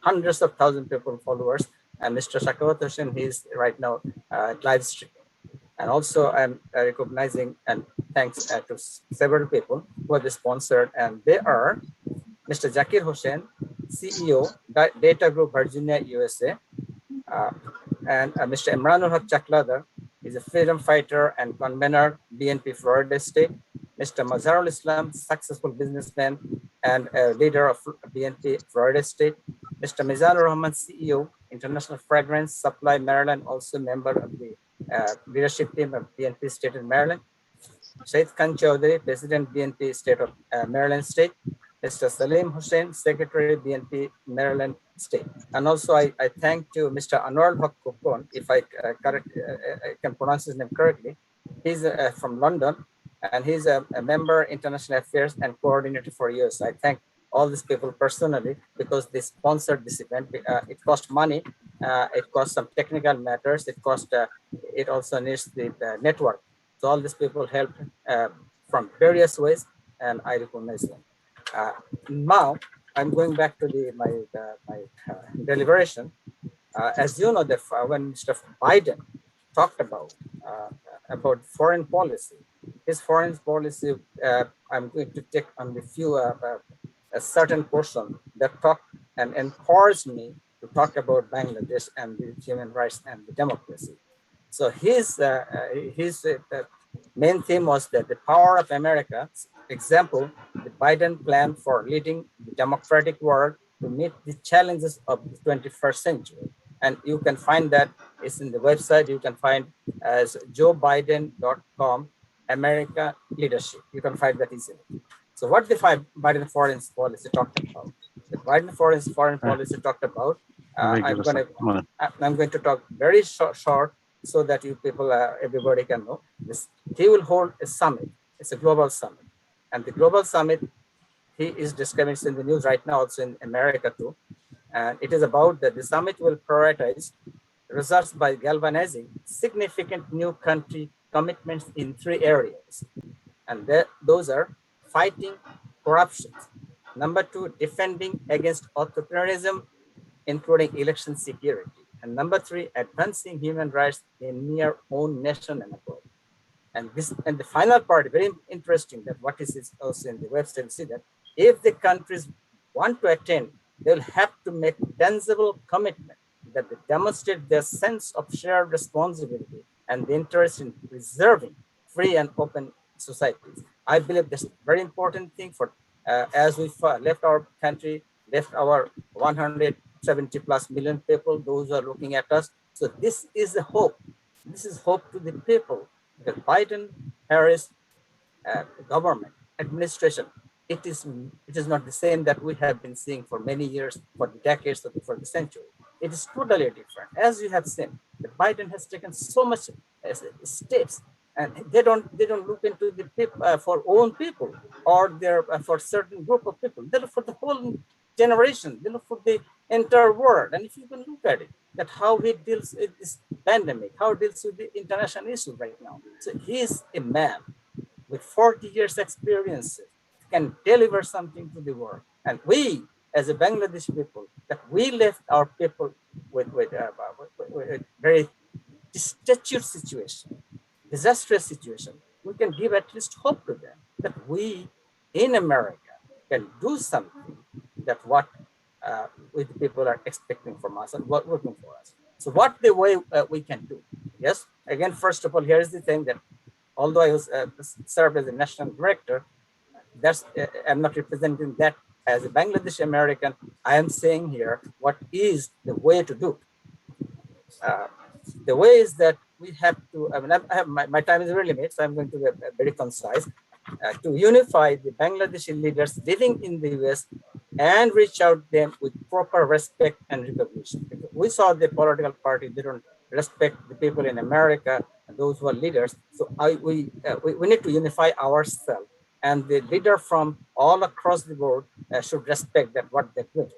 hundreds of thousands of people followers. And Mr. Shakawat Hossain, he is right now live streaming. And also I'm recognizing and thanks to several people who have sponsored, and they are Mr. Zakir Hossain, CEO, Data Group Virginia, USA, uh, and Mr. Imranul Haq Chakladar is a freedom fighter and convener, BNP Florida State. Mr. Mazharul Islam, successful businessman and leader of BNP Florida State. Mr. Mizanur Rahman, CEO, International Fragrance Supply Maryland, also member of the leadership team of BNP State in Maryland. Shaid Khan Chowdhury, President BNP State of Maryland State. Mr. Salim Hussain, Secretary BNP Maryland State. And also I thank to Mr. Anwar Haq Kokon, if I can pronounce his name correctly. He's from London, and he's a member International Affairs and coordinator for US. I thank all these people personally because they sponsored this event. It cost money, it cost some technical matters, it also needs the network. So all these people helped from various ways, and I recognize them. Now I'm going back to my deliberation. As you know, that when Mr. Biden talked about foreign policy, his foreign policy, I'm going to take on the few a certain portion that talked and encouraged me to talk about Bangladesh and the human rights and the democracy. So his main theme was that the power of America. Example, the Biden plan for leading the democratic world to meet the challenges of the 21st century. And you can find that it's in the website. You can find as joebiden.com, America Leadership. You can find that easily. So what the Biden foreign policy talked about? The Biden foreign policy talked about, I'm going to talk very short so that you people, everybody can know this. He will hold a summit. It's a global summit. And the global summit, he is describing in the news right now, also in America too. And it is about that the summit will prioritize results by galvanizing significant new country commitments in 3 areas. And those are fighting corruption. Number 2, defending against authoritarianism, including election security. And number 3, advancing human rights in your own nation and abroad. And the final part, very interesting, that what is also in the website, see that if the countries want to attend, they'll have to make tangible commitment that they demonstrate their sense of shared responsibility and the interest in preserving free and open societies. I believe that's a very important thing for as we left our country, left our 170 plus million people, those who are looking at us. So this is the hope. This is hope to the people. The Biden Harris government administration, it is not the same that we have been seeing for many years, for decades, for the century. It is totally different. As you have seen, the Biden has taken so much steps, and they don't look into the people for own people or their for certain group of people. They look for the whole generation. They look for the entire world. And if you can look at it, that how he deals with this pandemic, how he deals with the international issues right now. So he is a man with 40 years experience, can deliver something to the world. And we, as a Bangladeshi people, that we left our people with very destitute situation, disastrous situation, we can give at least hope to them that we in America can do something that what which people are expecting from us and working for us. So what the way we can do? Yes, again, first of all, here is the thing that although I was served as a national director, that's I'm not representing that as a Bangladeshi American. I am saying here what is the way to do. Uh, the way is that we have to, I mean, I have my time is very limited, so I'm going to be very concise, to unify the Bangladeshi leaders living in the US and reach out them with proper respect and recognition. Because we saw the political party, they don't respect the people in America, and those who are leaders. So we need to unify ourselves, and the leader from all across the board should respect that what they're doing.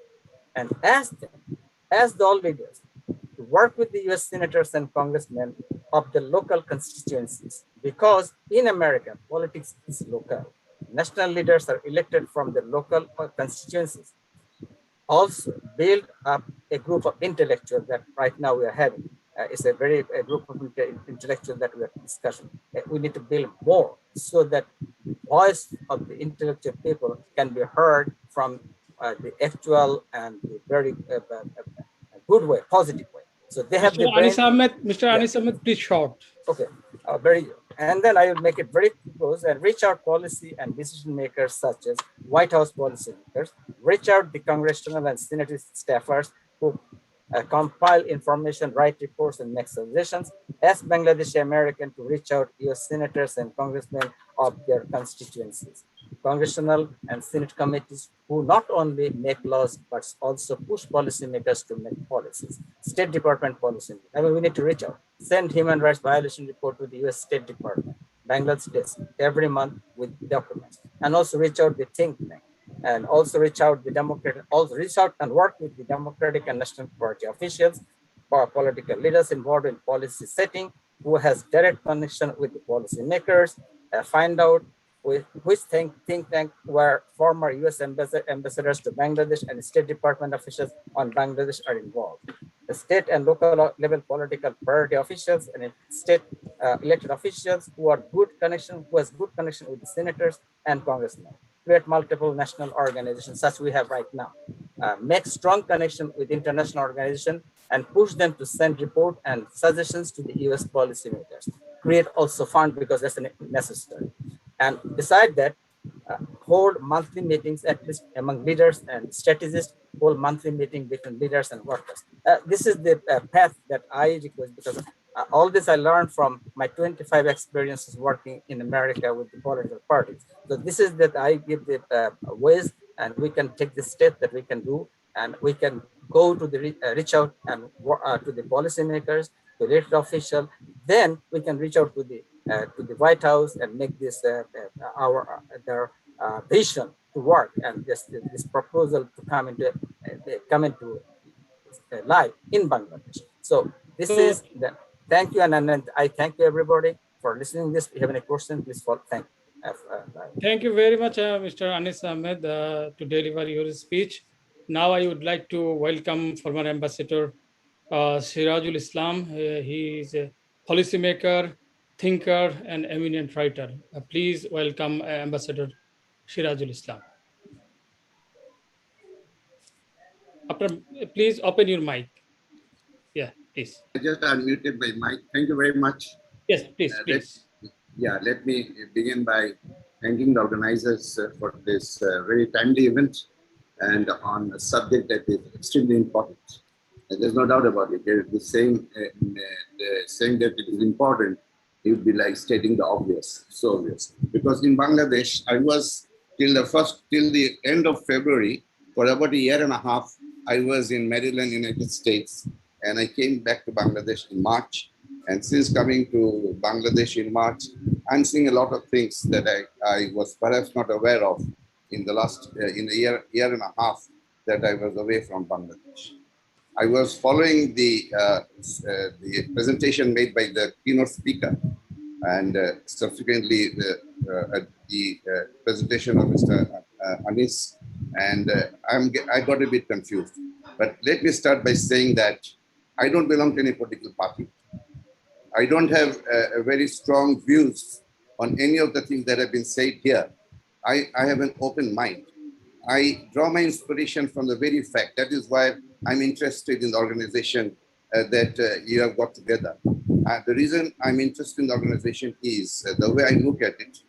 And ask them, as the all leaders, to work with the US senators and congressmen of the local constituencies, because in America, politics is local. National leaders are elected from the local constituencies. Also build up a group of intellectuals that right now we are having. It's a group of intellectuals that we are discussing. We need to build more so that the voice of the intellectual people can be heard from the actual and the very good way, positive way. So they have the brain. Mr. Yeah. Anis Ahmed, please short. Okay, very, and then I will make it very close and reach out policy and decision makers such as White House policymakers, reach out the congressional and Senate staffers who compile information, write reports, and make suggestions. Ask Bangladeshi American to reach out US senators and congressmen of their constituencies. Congressional and Senate committees who not only make laws but also push policymakers to make policies. State Department policy. I mean, we need to reach out. Send human rights violation report to the US State Department, Bangladesh, every month with documents, and also reach out the think tank, and also reach out the Democratic, also reach out and work with the Democratic and National Party officials, political leaders involved in policy setting, who has direct connection with the policy makers, find out which think tank where former US ambassadors to Bangladesh and State Department officials on Bangladesh are involved. The state and local level political priority officials and state elected officials who are who has good connection with the senators and congressmen. Create multiple national organizations such we have right now. Make strong connection with international organizations and push them to send report and suggestions to the US policymakers. Create also fund because that's necessary. And beside that, hold monthly meetings at least among leaders and strategists, hold monthly meeting between leaders and workers. This is the path that I request, because all this I learned from my 25 experiences working in America with the political parties. So this is that I give the ways, and we can take the step that we can do, and we can go to the reach out and to the policymakers, to elected official. Then we can reach out to the White House and make this their vision to work, and this proposal to come into life in Bangladesh. So this is the thank you, and I thank you everybody for listening. This, if you have any questions, please follow. Thank you. Thank you very much, Mr. Anis Ahmed, to deliver your speech. Now I would like to welcome former Ambassador Sirajul Islam. He is a policymaker, thinker, and eminent writer. Please welcome Ambassador Sirajul Islam. Please open your mic. Yeah, please. I just unmuted my mic. Thank you very much. Yes, please. Let me begin by thanking the organizers for this very timely event and on a subject that is extremely important. And there's no doubt about it. The saying that it is important, it would be like stating the obvious, so obvious. Because in Bangladesh, I was till the end of February, for about a year and a half, I was in Maryland, United States, and I came back to Bangladesh in March. And since coming to Bangladesh in March, I'm seeing a lot of things that I was perhaps not aware of in the last in a year and a half that I was away from Bangladesh. I was following the presentation made by the keynote speaker, and subsequently the presentation of Mr. Anis, and I got a bit confused. But let me start by saying that I don't belong to any political party. I don't have very strong views on any of the things that have been said here. I have an open mind. I draw my inspiration from the very fact. That is why I'm interested in the organization that you have got together. The reason I'm interested in the organization is the way I look at it.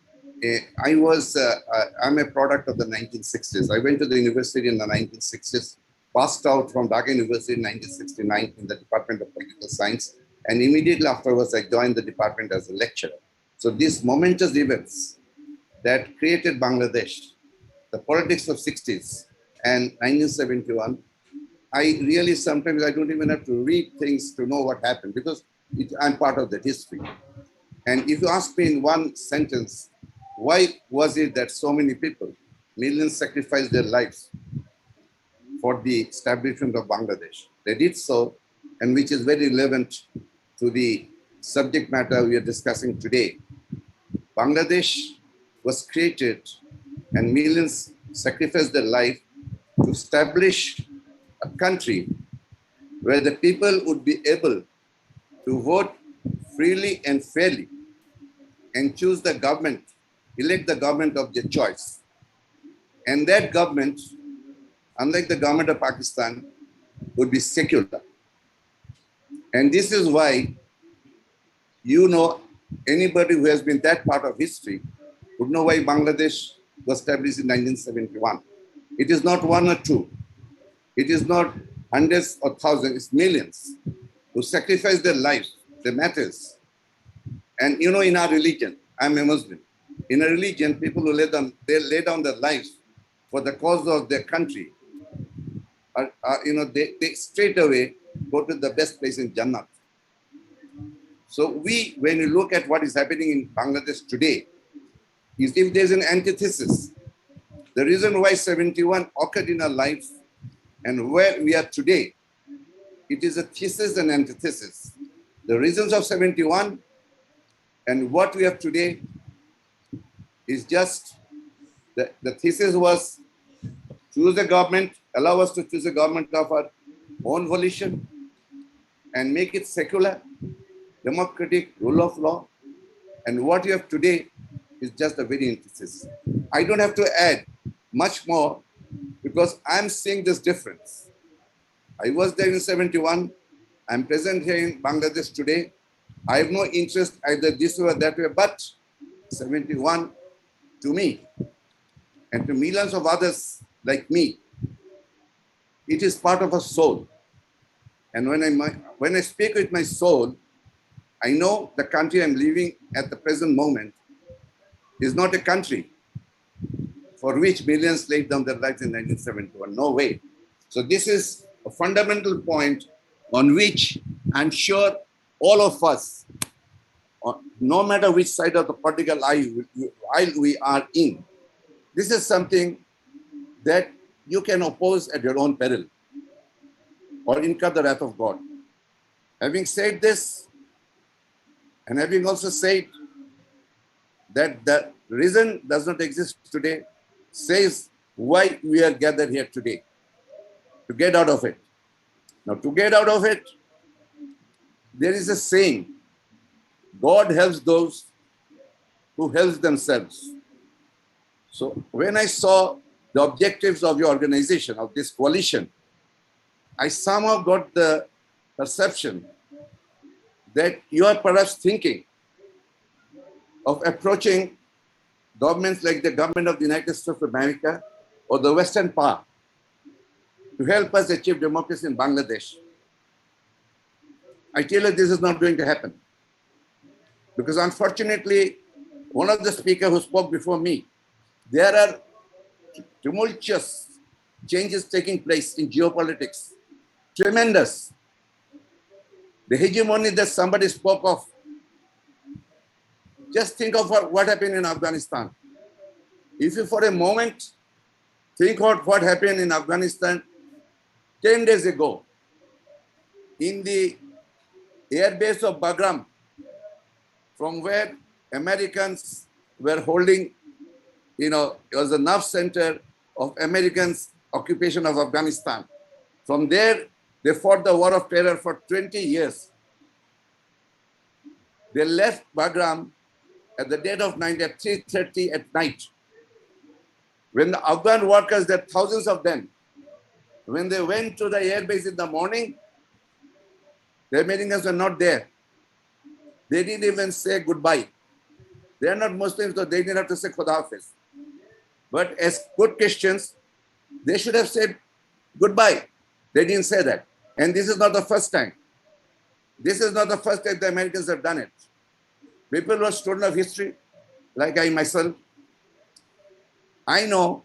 I'm a product of the 1960s. I went to the university in the 1960s, passed out from Dhaka University in 1969 in the Department of Political Science, and immediately afterwards I joined the department as a lecturer. So these momentous events that created Bangladesh, the politics of 60s and 1971, I really sometimes I don't even have to read things to know what happened because I'm part of that history. And if you ask me in one sentence, why was it that so many people, millions sacrificed their lives for the establishment of Bangladesh? They did so, and which is very relevant to the subject matter we are discussing today. Bangladesh was created and millions sacrificed their life to establish a country where the people would be able to vote freely and fairly and choose the government, elect the government of their choice. And that government, unlike the government of Pakistan, would be secular. And this is why, you know, anybody who has been that part of history would know why Bangladesh was established in 1971. It is not one or two. It is not hundreds or thousands, it's millions who sacrifice their lives, their matters. And you know, in our religion, I'm a Muslim. In a religion, people who they lay down their lives for the cause of their country, they straight away go to the best place in Jannah. So when you look at what is happening in Bangladesh today, is if there's an antithesis, the reason why 71 occurred in our lives and where we are today, it is a thesis and antithesis. The reasons of 71 and what we have today is just, the thesis was choose a government, allow us to choose a government of our own volition and make it secular, democratic, rule of law. And what you have today is just a very antithesis. I don't have to add much more because I'm seeing this difference. I was there in 71. I'm present here in Bangladesh today. I have no interest either this way or that way, but 71 to me and to millions of others like me, it is part of a soul. And when I speak with my soul, I know the country I'm living at the present moment is not a country for which millions laid down their lives in 1971. No way. So this is a fundamental point on which I'm sure all of us, no matter which side of the political aisle we are in, this is something that you can oppose at your own peril or incur the wrath of God. Having said this, and having also said that the reason does not exist today, says why we are gathered here today, to get out of it. Now, to get out of it, there is a saying, God helps those who help themselves. So when I saw the objectives of your organization, of this coalition, I somehow got the perception that you are perhaps thinking of approaching governments like the government of the United States of America or the Western power to help us achieve democracy in Bangladesh. I tell you, this is not going to happen. Because unfortunately, one of the speakers who spoke before me, there are tumultuous changes taking place in geopolitics. Tremendous. The hegemony that somebody spoke of. Just think of what happened in Afghanistan. If you for a moment think of what happened in Afghanistan 10 days ago, in the airbase of Bagram, from where Americans were holding, it was a nerve center of Americans' occupation of Afghanistan. From there, they fought the war of terror for 20 years. They left Bagram at the dead of night at 3:30 at night When the Afghan workers, there are thousands of them, when they went to the airbase in the morning, the Americans were not there. They didn't even say goodbye. They are not Muslims, so they didn't have to say Khuda Hafiz. But as good Christians, they should have said goodbye. They didn't say that. And this is not the first time. This is not the first time the Americans have done it. People who are students of history, like I myself, I know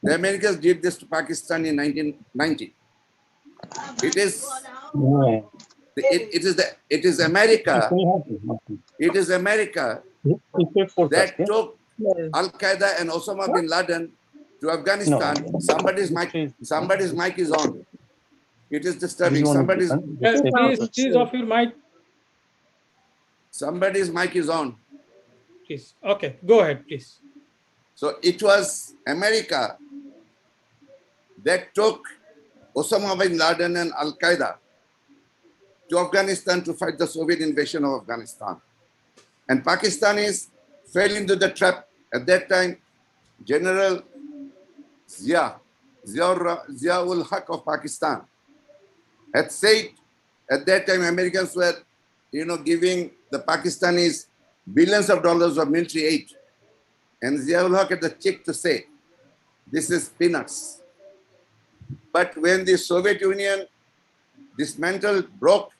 the Americans did this to Pakistan in 1990. It is America. It is America that took Al Qaeda and Osama bin Laden to Afghanistan. Somebody's mic is on. It is disturbing. Please off your mic. Somebody's mic is on. Please. Okay, go ahead, please. So it was America that took Osama bin Laden and Al Qaeda to Afghanistan to fight the Soviet invasion of Afghanistan. And Pakistanis fell into the trap. At that time, General Ziaul Haq of Pakistan had said, at that time, Americans were, giving the Pakistanis billions of dollars of military aid. And Ziaul Haq had the cheek to say, this is peanuts. But when the Soviet Union dismantled, broke,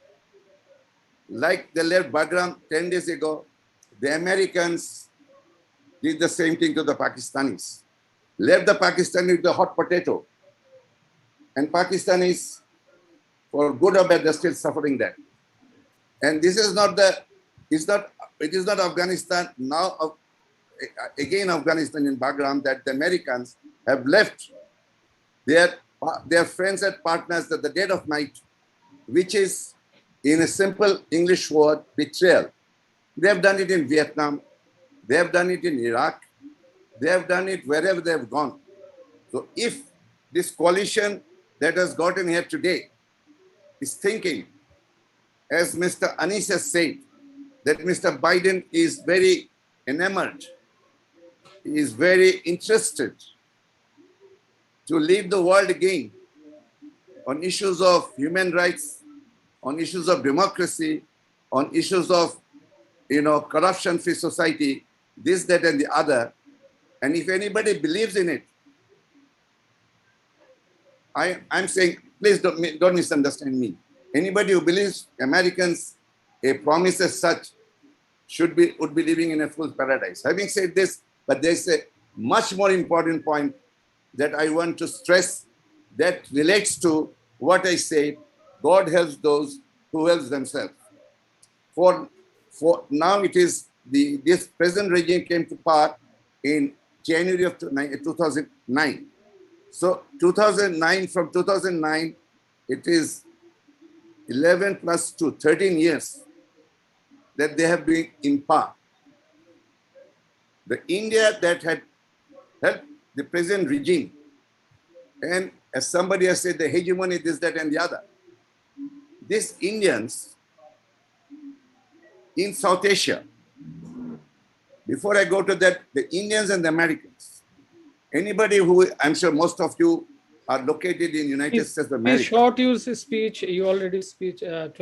like they left Bagram 10 days ago, the Americans did the same thing to the Pakistanis. Left the Pakistanis with the hot potato. And Pakistanis, for good or bad, they're still suffering that. And this is not it is not Afghanistan now, again Afghanistan in Bagram, that the Americans have left their friends and partners at the dead of night, which is, in a simple English word, betrayal. They have done it in Vietnam. They have done it in Iraq. They have done it wherever they have gone. So if this coalition that has gotten here today is thinking, as Mr. Anis has said, that Mr. Biden is very enamored, he is very interested to lead the world again on issues of human rights, on issues of democracy, on issues of, corruption-free society, this, that, and the other. And if anybody believes in it, I'm saying, please don't misunderstand me. Anybody who believes Americans a promise as such would be living in a fool's paradise. Having said this, but there's a much more important point that I want to stress that relates to what I said. God helps those who help themselves. For now, it is this present regime came to power in January of 2009. So 2009, from 2009, it is 11 plus 2, 13 years that they have been in power. The India that had helped the present regime, and as somebody has said, the hegemony, this, that, and the other. These Indians in South Asia, before I go to that, the Indians and the Americans, anybody who, I'm sure most of you are located in United States of America. Please short use speech. You already speech 12.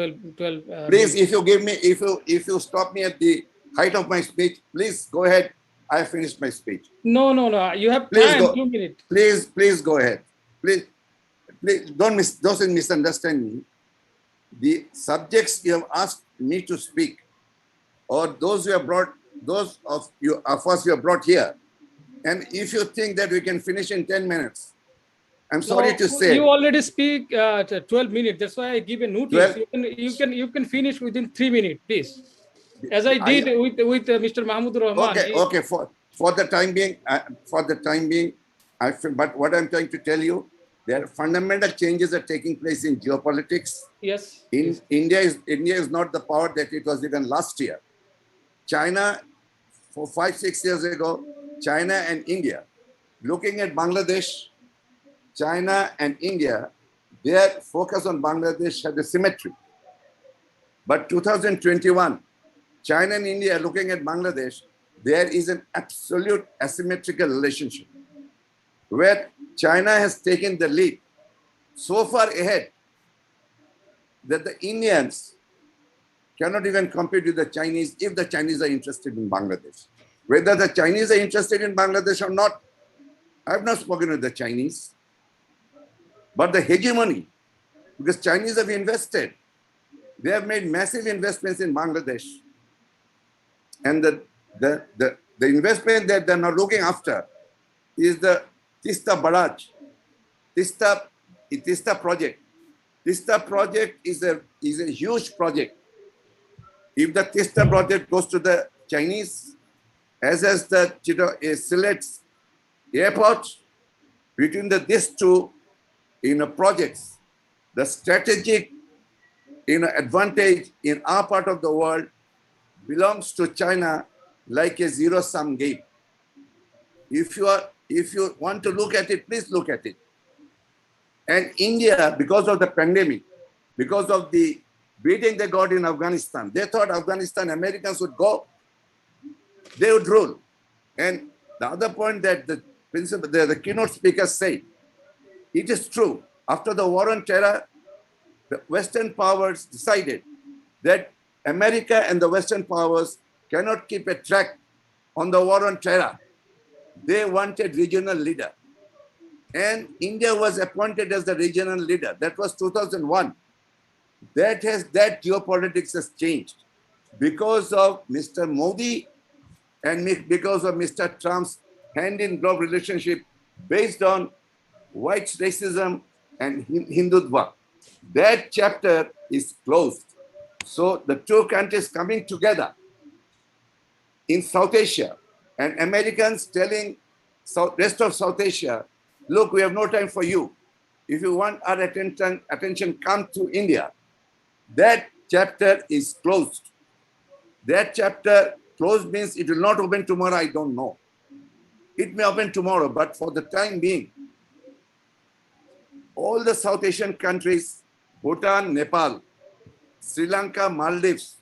Please, if you give me, if you stop me at the height of my speech, please go ahead. I finished my speech. No. You have Please time. go. 2 minutes. Please go ahead. Please don't misunderstand me. The subjects you have asked me to speak, or those of us you have brought here, and if you think that we can finish in 10 minutes, I'm sorry to say. You already speak 12 minutes. That's why I give a notice. You can finish within 3 minutes, please. As I did with Mr. Mahmood Rahman. Okay. For the time being, I feel, but what I'm trying to tell you, there are fundamental changes are taking place in geopolitics. Yes. India is not the power that it was even last year. China, for 5-6 years ago, China and India, looking at Bangladesh, China and India, their focus on Bangladesh had a symmetry. But 2021, China and India looking at Bangladesh, there is an absolute asymmetrical relationship. where China has taken the lead so far ahead that the Indians cannot even compete with the Chinese if the Chinese are interested in Bangladesh. Whether the Chinese are interested in Bangladesh or not, I have not spoken with the Chinese. But the hegemony, because Chinese have invested, they have made massive investments in Bangladesh. And the investment that they're not looking after is the Tista Barrage, Tista project. Tista project is a huge project. If the Tista project goes to the Chinese, as the Sylhet airport, between these two projects, the strategic advantage in our part of the world belongs to China like a zero-sum game. If you want to look at it, please look at it. And India, because of the pandemic, because of the beating they got in Afghanistan, they thought Afghanistan Americans would go, they would rule. And the other point that the keynote speakers say, it is true. After the war on terror, the Western powers decided that America and the Western powers cannot keep a track on the war on terror. They wanted regional leader. And India was appointed as the regional leader. That was 2001. That geopolitics has changed because of Mr. Modi and because of Mr. Trump's hand-in-glove relationship based on white racism and Hindutva. That chapter is closed. So the two countries coming together in South Asia and Americans telling rest of South Asia, look, we have no time for you. If you want our attention, come to India. That chapter is closed. That chapter closed means it will not open tomorrow, I don't know. It may open tomorrow, but for the time being, all the South Asian countries, Bhutan, Nepal, Sri Lanka, Maldives,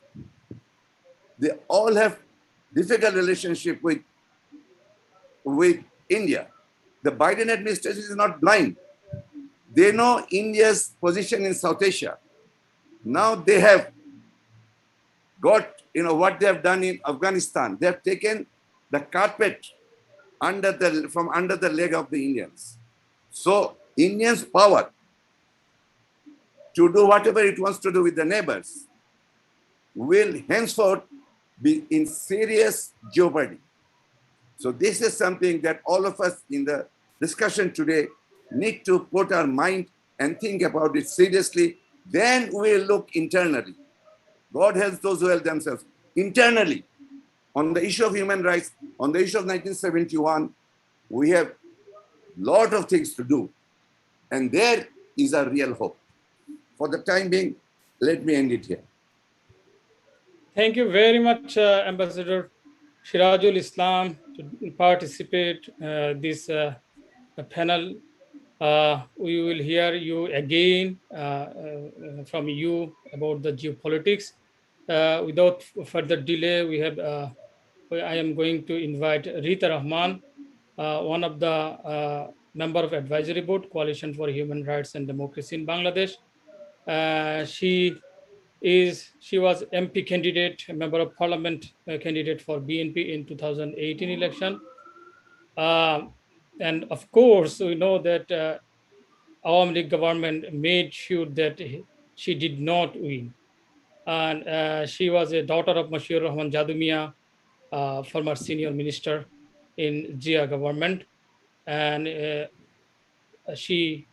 they all have difficult relationship with India. The Biden administration is not blind. They know India's position in South Asia. Now they have got, what they have done in Afghanistan. They have taken the carpet from under the leg of the Indians. So Indians' power to do whatever it wants to do with the neighbors will henceforth be in serious jeopardy. So this is something that all of us in the discussion today need to put our mind and think about it seriously. Then we'll look internally. God helps those who help themselves. Internally, on the issue of human rights, on the issue of 1971, we have a lot of things to do. And there is a real hope. For the time being, let me end it here. Thank you very much, Ambassador Shirajul Islam, to participate this panel. We will hear you again from you about the geopolitics. Without further delay, I am going to invite Rita Rahman, one of the member of Advisory Board, Coalition for Human Rights and Democracy in Bangladesh. She was MP candidate, a member of parliament candidate for BNP in 2018 election. And of course, we know that Awami League government made sure that she did not win. And she was a daughter of Mashur Rahman Jadumia, former senior minister in Zia government. And she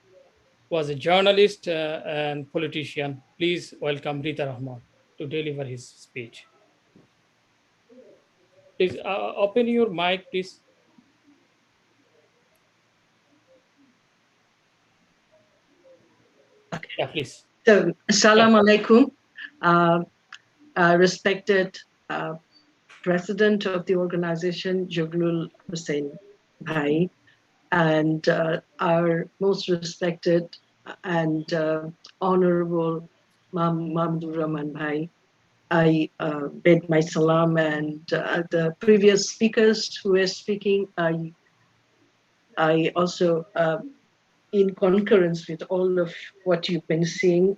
was a journalist and politician. Please welcome Rita Rahman to deliver his speech. Please open your mic, please. Okay. Yeah, please. So, Assalamu alaikum, respected President of the organization, Jaglul Hussain Bhai, and our most respected and honorable Mahmoud Rahman Bhai. I bid my salam, and the previous speakers who were speaking, I I also, in concurrence with all of what you've been saying,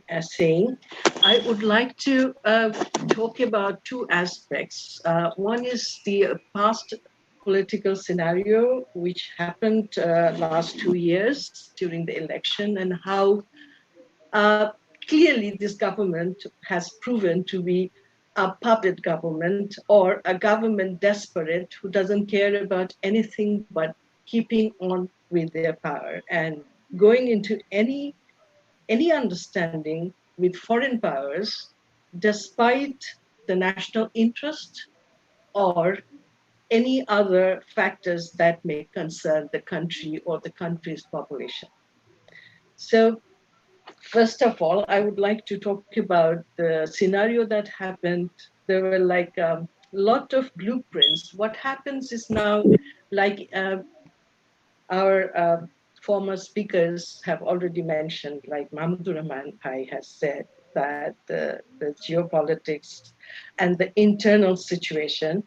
I would like to talk about two aspects. One is the past political scenario, which happened last 2 years during the election, and how clearly this government has proven to be a puppet government or a government desperate who doesn't care about anything but keeping on with their power and going into any understanding with foreign powers despite the national interest or any other factors that may concern the country or the country's population. So first of all, I would like to talk about the scenario that happened. There were like a lot of blueprints. What happens is now, like our former speakers have already mentioned, like Mahmudur Rahman Bhai has said, that the geopolitics and the internal situation,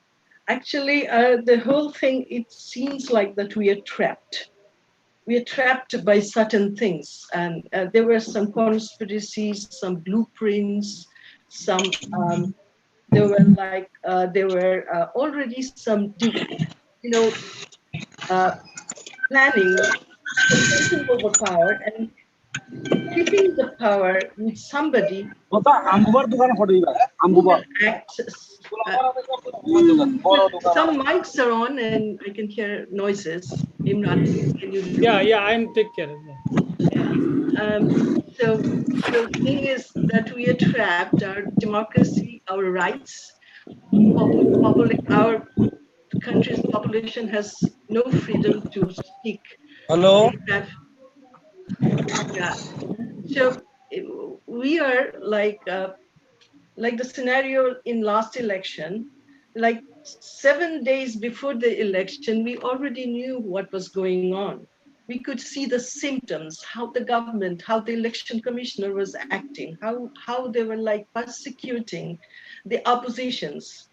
actually, the whole thing, it seems like that we are trapped. We are trapped by certain things. And there were some conspiracies, some blueprints, some, there were already some, uh, planning for taking over power and keeping the power with somebody who will act. Some mics are on and I can hear noises. Imran, can you Yeah, remove? yeah, I'm take care of that. Yeah. So the thing is that we are trapped. Our democracy, our rights, our country's population has no freedom to speak. Hello. They have, yeah. So we are like the scenario in last election, like 7 days before the election, we already knew what was going on. We could see the symptoms, how the government, how the election commissioner was acting, how they were like persecuting the oppositions.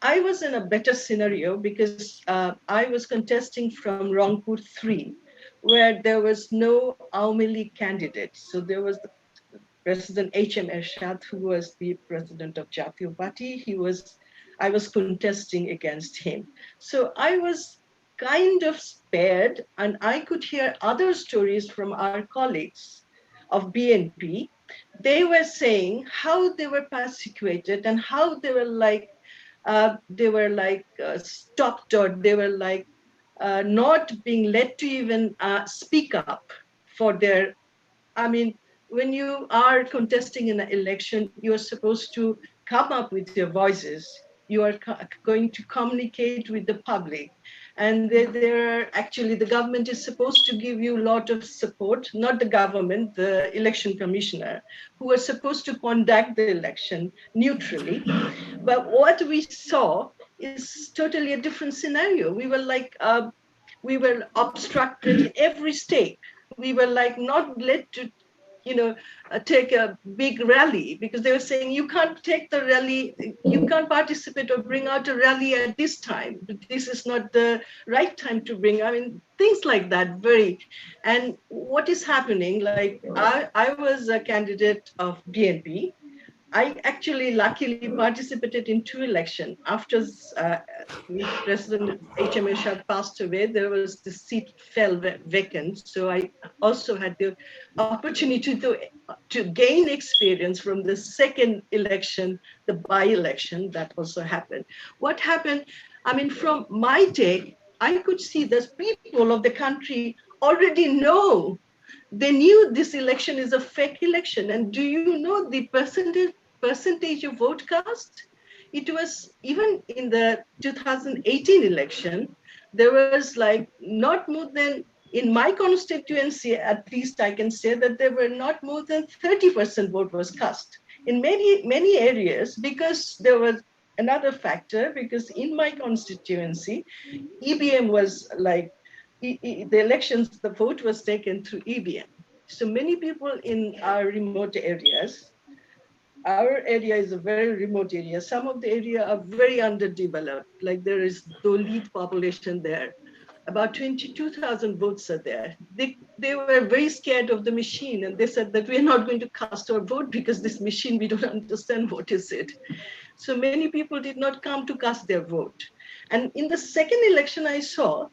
I was in a better scenario because I was contesting from Rangpur 3, where there was no Awami League candidate. So there was President H.M. Ershad, who was the president of Jatiyo Party. I was contesting against him. So I was kind of spared, and I could hear other stories from our colleagues of BNP. They were saying how they were persecuted and how they were stopped, or they were not being led to even speak up for their, I mean, when you are contesting in an election, you are supposed to come up with your voices. You are going to communicate with the public. And there are actually, the government is supposed to give you a lot of support, not the government, the election commissioner, who are supposed to conduct the election neutrally. But what we saw is totally a different scenario. We were obstructed in every state. We were not led to, take a big rally, because they were saying you can't take the rally, you can't participate or bring out a rally at this time. This is not the right time to bring. I mean, things like that. And what is happening? I was a candidate of BNP. I actually luckily participated in two elections. After President H.M. Ershad passed away, there was the seat fell vacant. So I also had the opportunity to gain experience from the second election, the by-election that also happened. What happened, I mean, from my take, I could see that people of the country already know. They knew this election is a fake election. And do you know the percentage of vote cast? It was, even in the 2018 election, there was not more than, in my constituency, at least I can say that there were not more than 30% vote was cast. In many areas, because there was another factor, because in my constituency, EBM was the elections, the vote was taken through EBM. So many people in our remote areas, our area is a very remote area. Some of the area are very underdeveloped, like there is Dolit population there. about 22,000 votes are there. They were very scared of the machine, and they said that we're not going to cast our vote because this machine, we don't understand what is it. So many people did not come to cast their vote. And in the second election I saw,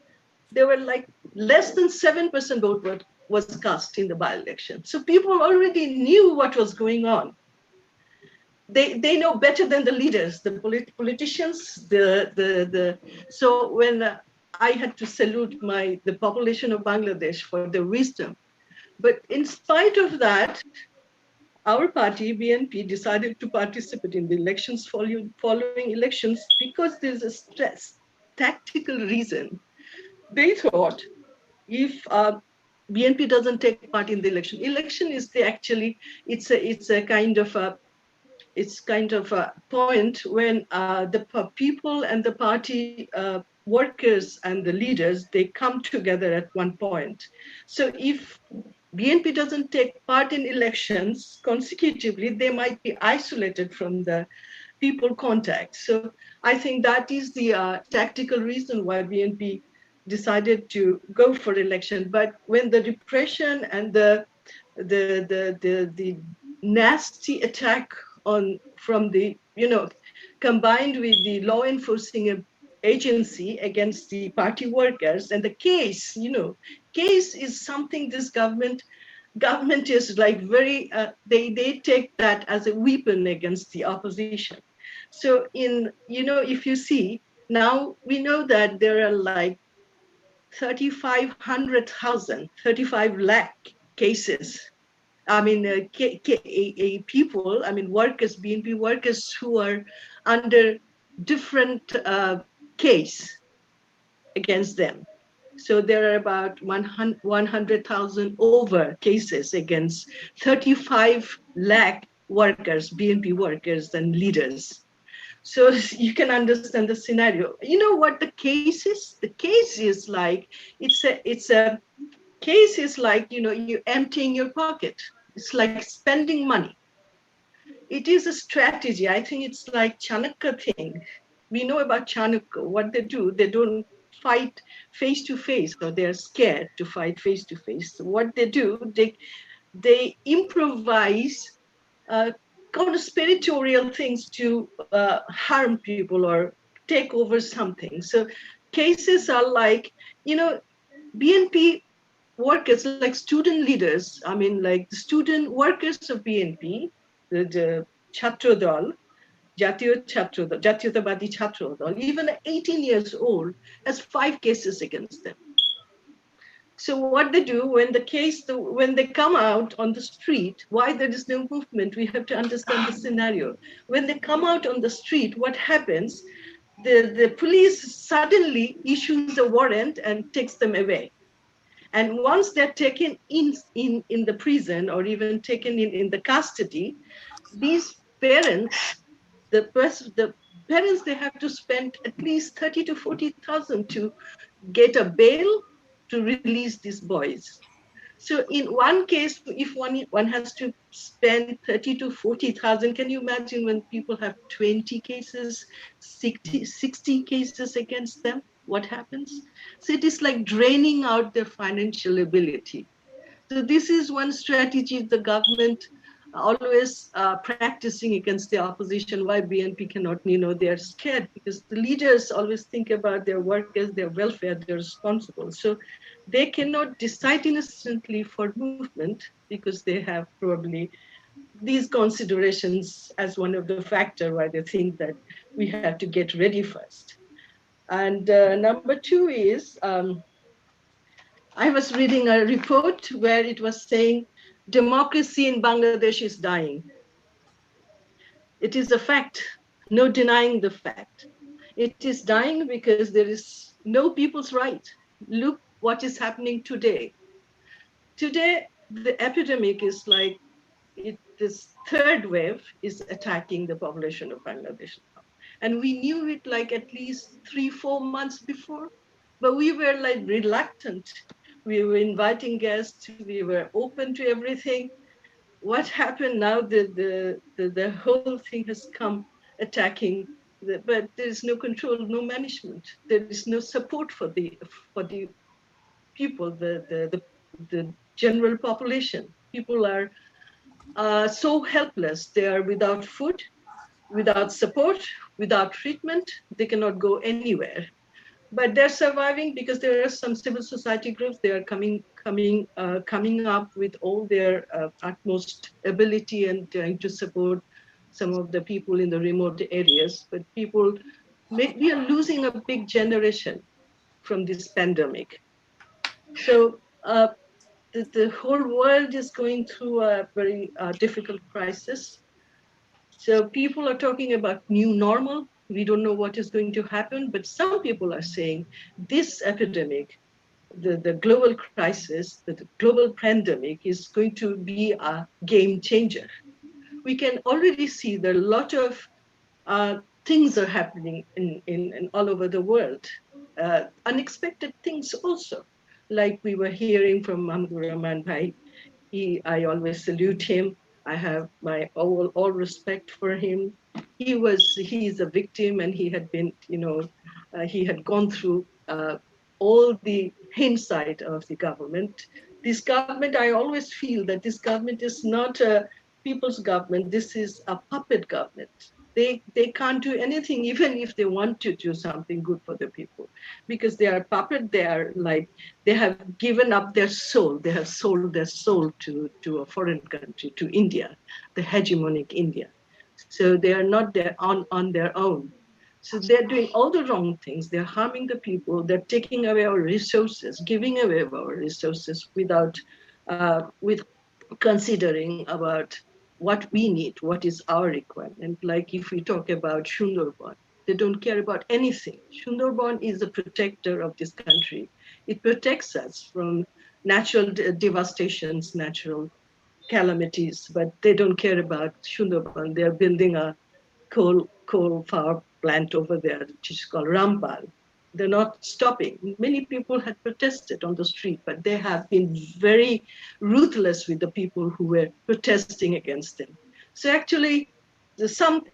there were like less than 7% vote was cast in the by-election. So people already knew what was going on. They know better than the leaders, the politicians, so when I had to salute the population of Bangladesh for their wisdom. But in spite of that, our party, BNP, decided to participate in the elections following elections because there's a tactical reason. They thought if BNP doesn't take part in the election is it's a kind of a point when the people and the party workers and the leaders, they come together at one point. So if BNP doesn't take part in elections consecutively, they might be isolated from the people contact. So I think that is the tactical reason why BNP decided to go for election. But when the repression and the nasty attack on from the combined with the law enforcing agency against the party workers and the case is something this government is like very they take that as a weapon against the opposition. So if you see now, we know that there are like 35 lakh cases. I mean, people, I mean, workers, BNP workers who are under different case against them. So there are about 100,000 over cases against 35 lakh workers, BNP workers and leaders. So you can understand the scenario. You know what the case is? The case is like, it's a case is like, you emptying your pocket. It's like spending money. It is a strategy. I think it's like Chanakya thing. We know about Chanakya. What they do, they don't fight face to face, or they're scared to fight face to face. So what they do, they improvise conspiratorial things to harm people or take over something. So cases are like, BNP workers, like student leaders, I mean, like the student workers of BNP, the Chhatro Dal, Jatiyothabadi Chhatro Dal, even 18 years old, has 5 cases against them. So what they do when they come out on the street, why there is no movement, we have to understand the scenario. When they come out on the street, what happens? The police suddenly issues a warrant and takes them away. And once they're taken in the prison or even taken in the custody, these parents, the parents, they have to spend at least 30 to 40,000 to get a bail to release these boys. So in one case, if one has to spend 30 to 40,000, can you imagine when people have 20 cases, 60 cases against them? What happens? So it is like draining out their financial ability. So this is one strategy the government always practicing against the opposition. Why BNP cannot, they're scared because the leaders always think about their workers, their welfare, they're responsible. So they cannot decide instantly for movement because they have probably these considerations as one of the factor why they think that we have to get ready first. And number 2 is, I was reading a report where it was saying democracy in Bangladesh is dying. It is a fact, no denying the fact. It is dying because there is no people's right. Look what is happening today. Today, the epidemic is like, this third wave is attacking the population of Bangladesh now. And we knew it like at least 3-4 months before, but we were like reluctant. We were inviting guests, we were open to everything. What happened now? The whole thing has come attacking but there is no control, no management. There is no support for the people, the general population. People are so helpless. They are without food, without support, without treatment. They cannot go anywhere. But they're surviving because there are some civil society groups. They are coming up with all their utmost ability and trying to support some of the people in the remote areas. But we are losing a big generation from this pandemic. So the whole world is going through a very difficult crisis. So people are talking about new normal. We don't know what is going to happen, but some people are saying this epidemic, the global crisis, the global pandemic is going to be a game changer. We can already see that a lot of things are happening in all over the world. Unexpected things also, like we were hearing from Mahmoud Rahman Bhai. I always salute him. I have my all respect for him. He is a victim, and he had been, he had gone through all the hindsight of the government. This government, I always feel that this government is not a people's government. This is a puppet government. They can't do anything, even if they want to do something good for the people, because they are puppet. They are like, they have given up their soul. They have sold their soul to a foreign country, to India, the hegemonic India. So they are not there on their own. So they're doing all the wrong things. They're harming the people. They're taking away our resources, giving away our resources with considering about what we need, what is our requirement. Like if we talk about Sundarban, they don't care about anything. Sundarban is the protector of this country. It protects us from natural devastations, natural calamities, but they don't care about Sundarban. They're building a coal power plant over there, which is called Rampal. They're not stopping. Many people had protested on the street, but they have been very ruthless with the people who were protesting against them. So actually,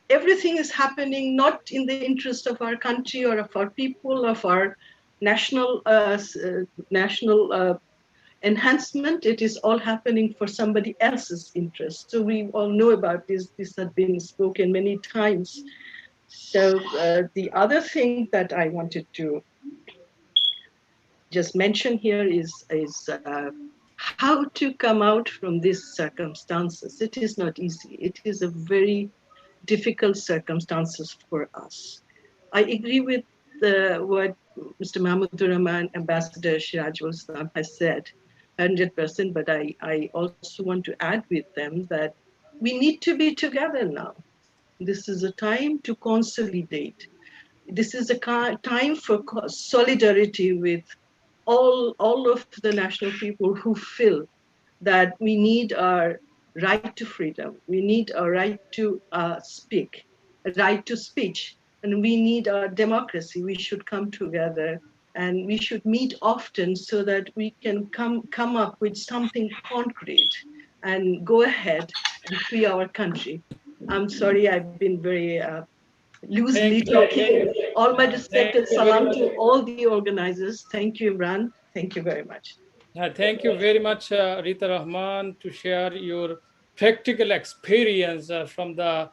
everything is happening not in the interest of our country or of our people, of our national enhancement. It is all happening for somebody else's interest. So we all know about this. This has been spoken many times. So the other thing that I wanted to just mention here is how to come out from these circumstances. It is not easy. It is a very difficult circumstances for us. I agree with what Mr. Mahmoud Rahman, Ambassador Shirajul Islam has said, 100%, but I also want to add with them that we need to be together now. This is a time to consolidate. This is a time for solidarity with all of the national people who feel that we need our right to freedom, we need a right to speak, a right to speech, and we need our democracy. We should come together and we should meet often so that we can come up with something concrete and go ahead and free our country. I'm sorry, I've been very loosely talking. All my respect and salam to all the organizers. Thank you, Imran. Thank you very much. Thank you very much, Rita Rahman, to share your practical experience from the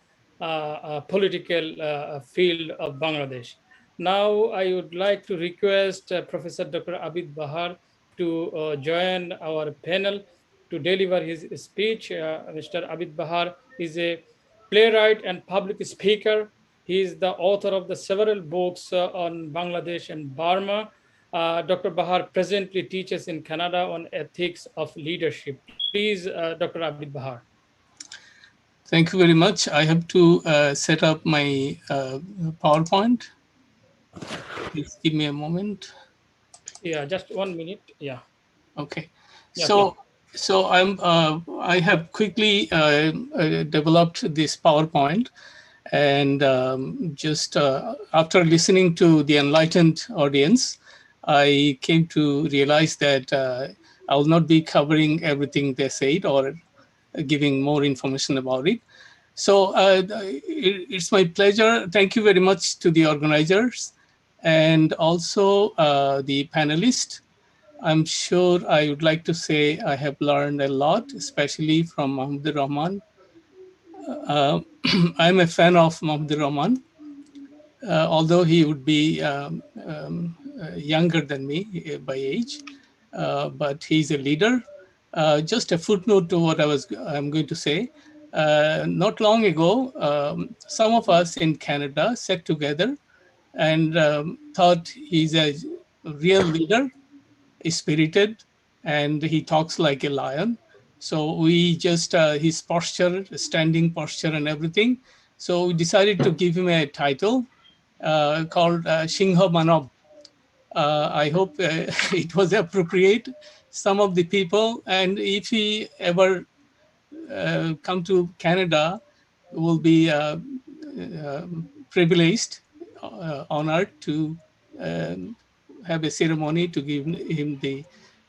political field of Bangladesh. Now, I would like to request Professor Dr. Abid Bahar to join our panel to deliver his speech. Mr. Abid Bahar is a playwright and public speaker. He is the author of the several books on Bangladesh and Burma. Dr. Bahar presently teaches in Canada on ethics of leadership. Please, Dr. Abid Bahar. Thank you very much. I have to set up my PowerPoint. Please give me a moment. Yeah, just 1 minute. Yeah. Okay. Yeah, so I have quickly developed this PowerPoint, and just after listening to the enlightened audience, I came to realize that I will not be covering everything they said or giving more information about it. So it's my pleasure. Thank you very much to the organizers and also the panelists. I'm sure I would like to say I have learned a lot, especially from Mahmoud Rahman. I'm a fan of Mahmoud Rahman, although he would be younger than me by age, but he's a leader. Just a footnote to what I'm going to say. Not long ago, some of us in Canada sat together and thought he's a real leader, spirited, and he talks like a lion. So we just, his posture, standing posture and everything. So we decided to give him a title called Shingha Manav. I hope it was appropriate. Some of the people, and if he ever come to Canada, will be privileged, honored to um, have a ceremony to give him the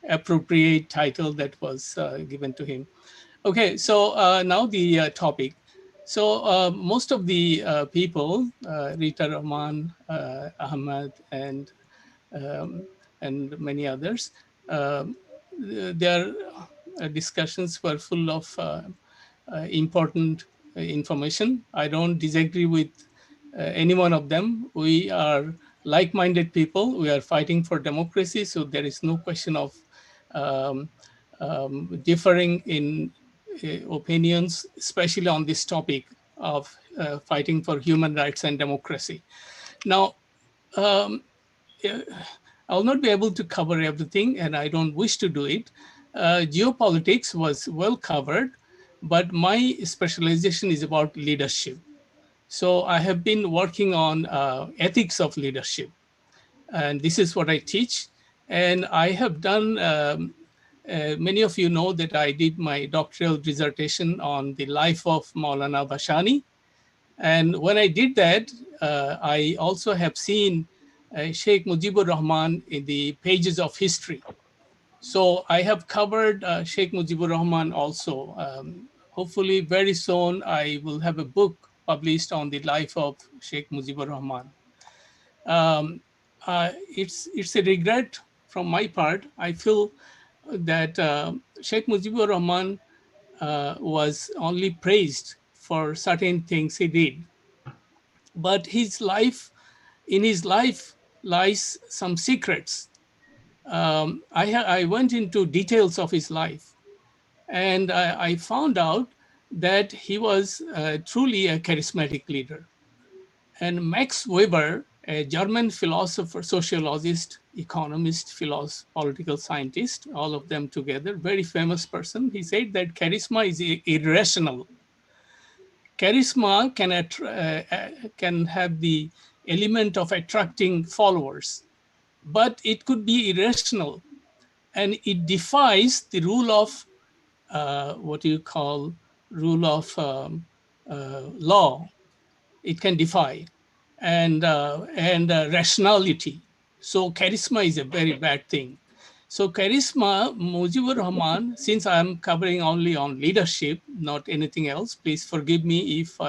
appropriate title that was given to him. Okay, so now the topic. So most of the people, Rita Rahman, Ahmad, um, and many others, um, their discussions were full of important information. I don't disagree with any one of them. We are like-minded people. We are fighting for democracy, so there is no question of um, differing in opinions, especially on this topic of fighting for human rights and democracy. Now, um, I'll not be able to cover everything, and I don't wish to do it. Geopolitics was well covered, but my specialization is about leadership. So I have been working on ethics of leadership, and this is what I teach. And I have done, many of you know that I did my doctoral dissertation on the life of Maulana Bashani. And when I did that, I also have seen Sheikh Mujibur Rahman in the pages of history. So I have covered Sheikh Mujibur Rahman also. Hopefully very soon I will have a book published on the life of Sheikh Mujibur Rahman. It's a regret from my part. I feel that Sheikh Mujibur Rahman was only praised for certain things he did, but in his life lies some secrets. I went into details of his life, and I found out that he was truly a charismatic leader. And Max Weber, a German philosopher, sociologist, economist, political scientist, all of them together, very famous person, he said that charisma is irrational. Charisma can have the element of attracting followers, but it could be irrational, and it defies the rule of what you call rule of law. It can defy and rationality. So charisma is a very bad thing. So charisma, Mujibur Rahman, since I'm covering only on leadership, not anything else, please forgive me if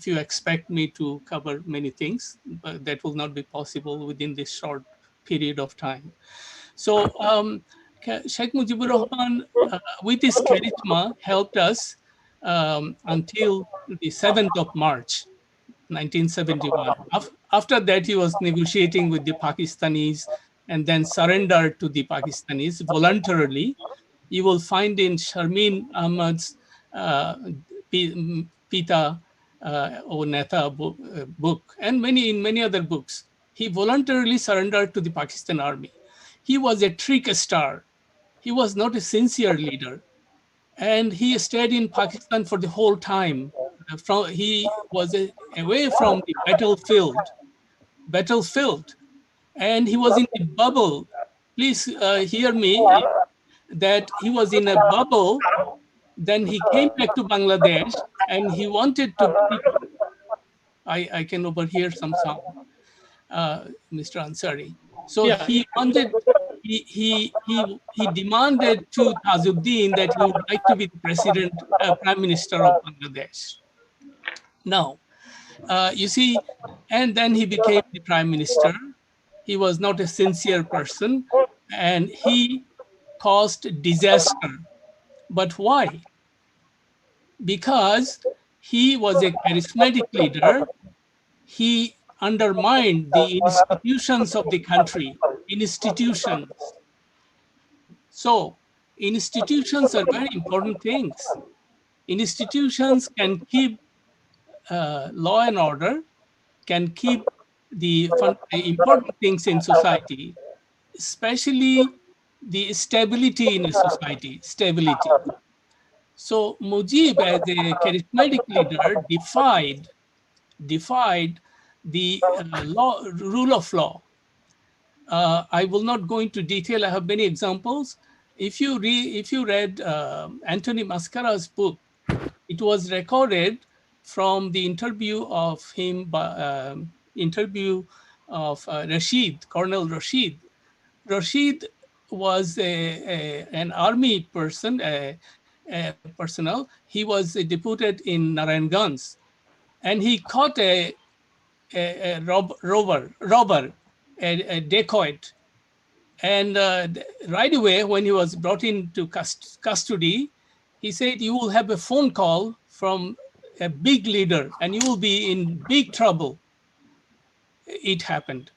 you expect me to cover many things, but that will not be possible within this short period of time. So Sheikh Mujibur Rahman, with his charisma, helped us until the 7th of March, 1971. After that, he was negotiating with the Pakistanis and then surrendered to the Pakistanis voluntarily. You will find in Sharmin Ahmad's Pita or Neta book and in many other books. He voluntarily surrendered to the Pakistan army. He was a trickster. He was not a sincere leader. And he stayed in Pakistan for the whole time. He was away from the battlefield, and he was in a bubble. Please hear me, that he was in a bubble. Then he came back to Bangladesh, and he wanted to preach. I can overhear some sound, Mr. Ansari. So Yeah. he wanted, he demanded to Tajuddin that he would like to be the prime minister of Bangladesh. Now, you see, and then he became the prime minister. He was not a sincere person, and he caused disaster. But why? Because he was a charismatic leader. He undermined the institutions of the country. Institutions. So, institutions are very important things. Institutions can keep law and order, can keep the important things in society, especially the stability in a society, stability. So Mujib, as a charismatic leader, defied the rule of law. I will not go into detail. I have many examples. If you read Anthony Mascara's book, it was recorded from the interview of him by interview of Rashid, Colonel Rashid. Rashid was an army person, a personnel. He was deputed in Narayanganj, and he caught a robber, a dacoit. And right away, when he was brought into custody, he said, "You will have a phone call from a big leader and you will be in big trouble." It happened.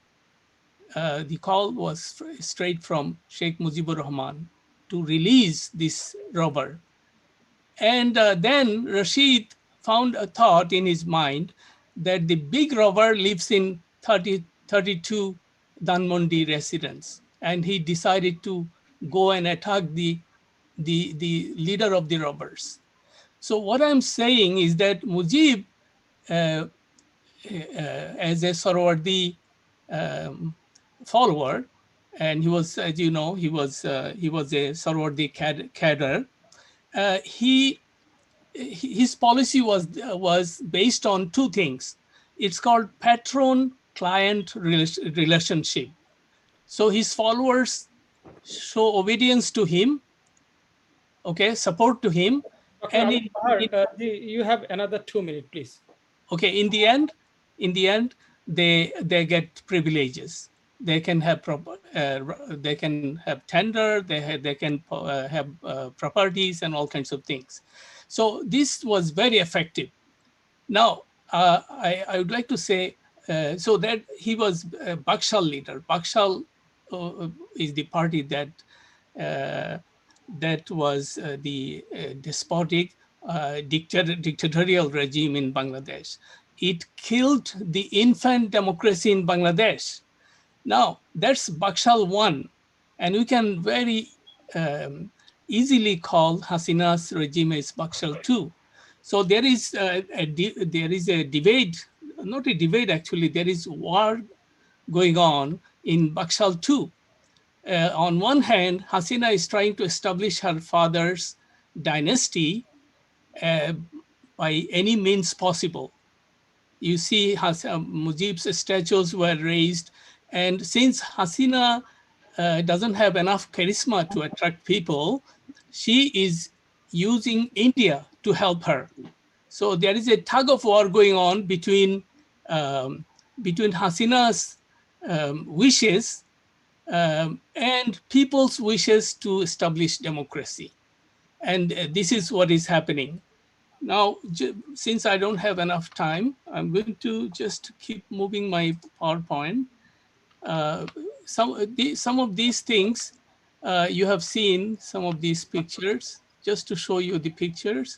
The call was straight from Sheikh Mujibur Rahman to release this robber. And then Rashid found a thought in his mind that the big robber lives in 32 Dhanmondi residence. And he decided to go and attack the leader of the robbers. So what I'm saying is that Mujib, uh, as a Sarwardi um, follower, and he was, as you know, he was a Sarwardi cadre. He his policy was based on two things. It's called patron-client relationship. So his followers show obedience to him, okay, support to him, Dr. and Ahmed Bahar, you have another 2 minutes, please. okay, in the end, they get privileges. They can have they can have tender. They can have properties and all kinds of things. So this was very effective. Now, I would like to say, so that he was a Bakshal leader. Bakshal is the party uh, that was the despotic dictatorial regime in Bangladesh. It killed the infant democracy in Bangladesh. Now, that's Bakshal 1, and we can very easily call Hasina's regime as Bakshal 2. So there is there is a debate, not a debate actually, there is war going on in Bakshal 2. On one hand, Hasina is trying to establish her father's dynasty uh, by any means possible. You see, Mujib's statues were raised, and since Hasina doesn't have enough charisma to attract people, she is using India to help her. So there is a tug of war going on between Hasina's wishes and people's wishes to establish democracy. And this is what is happening. Now, since I don't have enough time, I'm going to just keep moving my PowerPoint. Uh, some of these things, you have seen some of these pictures, just to show you the pictures.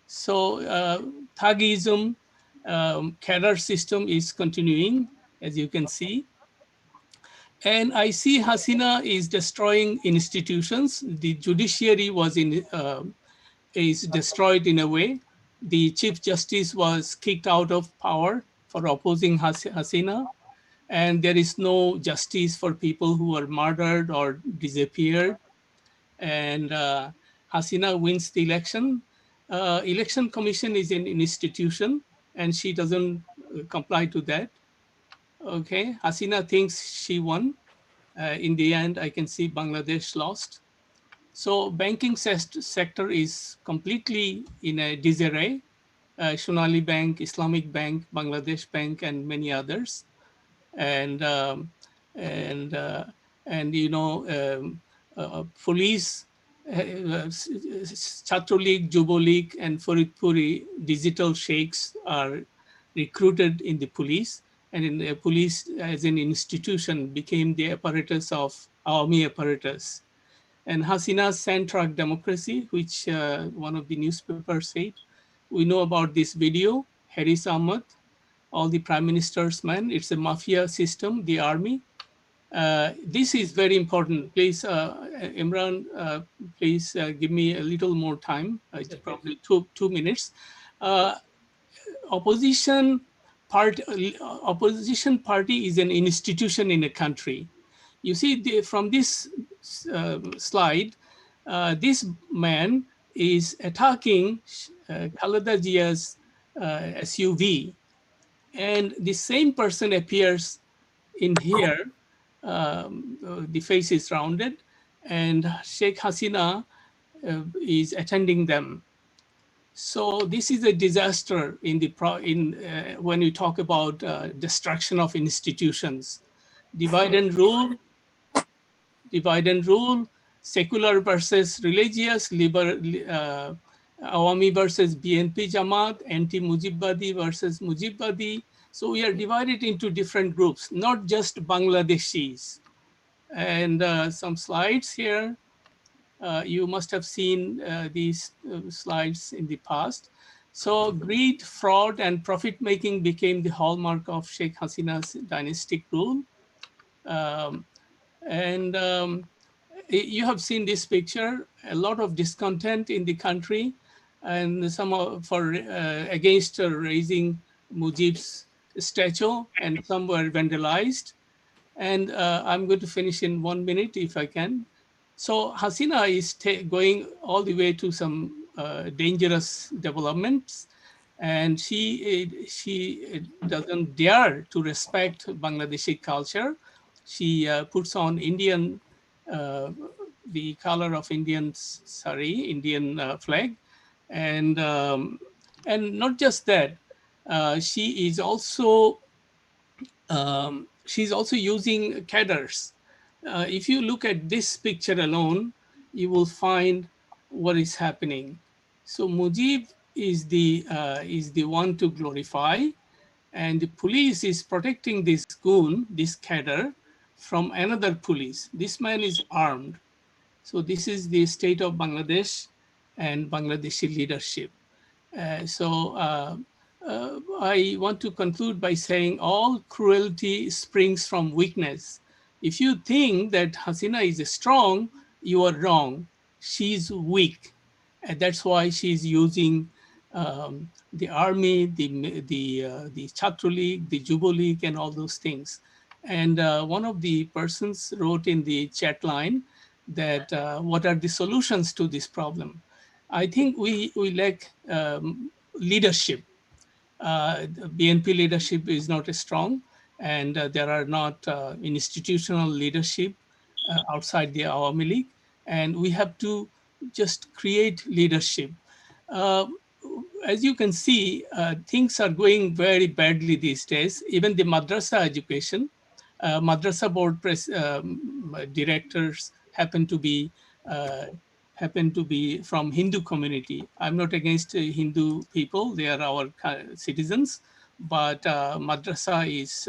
So Thagism, cadre system is continuing, as you can see. And I see Hasina is destroying institutions. The judiciary is destroyed in a way. The Chief Justice was kicked out of power for opposing Hasina. And there is no justice for people who are murdered or disappeared. And Hasina wins the election. Election Commission is an institution, and she doesn't comply to that. Okay, Hasina thinks she won. In the end, I can see Bangladesh lost. So banking sector is completely in a disarray. Sonali Bank, Islamic Bank, Bangladesh Bank, and many others. And and uh, and police, Chhatro League, Jubo League, and Faridpuri digital sheikhs are recruited in the police, and in the police as an institution became the apparatus of army apparatus. And Hasina's sand truck democracy, which one of the newspapers said, we know about this video, Harris Ahmad, all the prime minister's men. It's a mafia system, the army. This is very important. Please, Imran, please give me a little more time. It's Yes, please. probably 2 minutes. Uh, opposition opposition party is an institution in a country. You see, from this slide, this man is attacking Khaleda Zia's SUV, and the same person appears in here. The face is rounded, and Sheikh Hasina is attending them. So this is a disaster in the when we talk about destruction of institutions. Divide and rule, divide and rule, secular versus religious, Awami versus BNP Jamaat, anti-Mujibbadi versus Mujibbadi. So we are divided into different groups, not just Bangladeshis. And some slides here. You must have seen these slides in the past. So greed, fraud, and profit making became the hallmark of Sheikh Hasina's dynastic rule. Um, and you have seen this picture, a lot of discontent in the country, and some for against raising Mujib's statue, and some were vandalized. And I'm going to finish in 1 minute if I can. So Hasina is going all the way to some dangerous developments, and she doesn't dare to respect Bangladeshi culture. She puts on Indian, uh, the color of Indian sari, Indian flag, and not just that, she is also she's also using cadres. If you look at this picture alone, you will find what is happening. So Mujib is the one to glorify, and the police is protecting this goon, this cadre, from another police. This man is armed. So this is the state of Bangladesh and Bangladeshi leadership. I want to conclude by saying all cruelty springs from weakness. If you think that Hasina is strong, you are wrong. She's weak. And that's why she's using the army, the Chhatro League, the Jubo League, and all those things. And one of the persons wrote in the chat line that what are the solutions to this problem? I think we lack leadership. BNP leadership is not strong, and there are not institutional leadership outside the Awami League, and we have to just create leadership. Uh, as you can see, things are going very badly these days. Even the madrasa education, madrasa board directors uh, happen to be from Hindu community. I'm not against Hindu people; they are our citizens. But madrasa is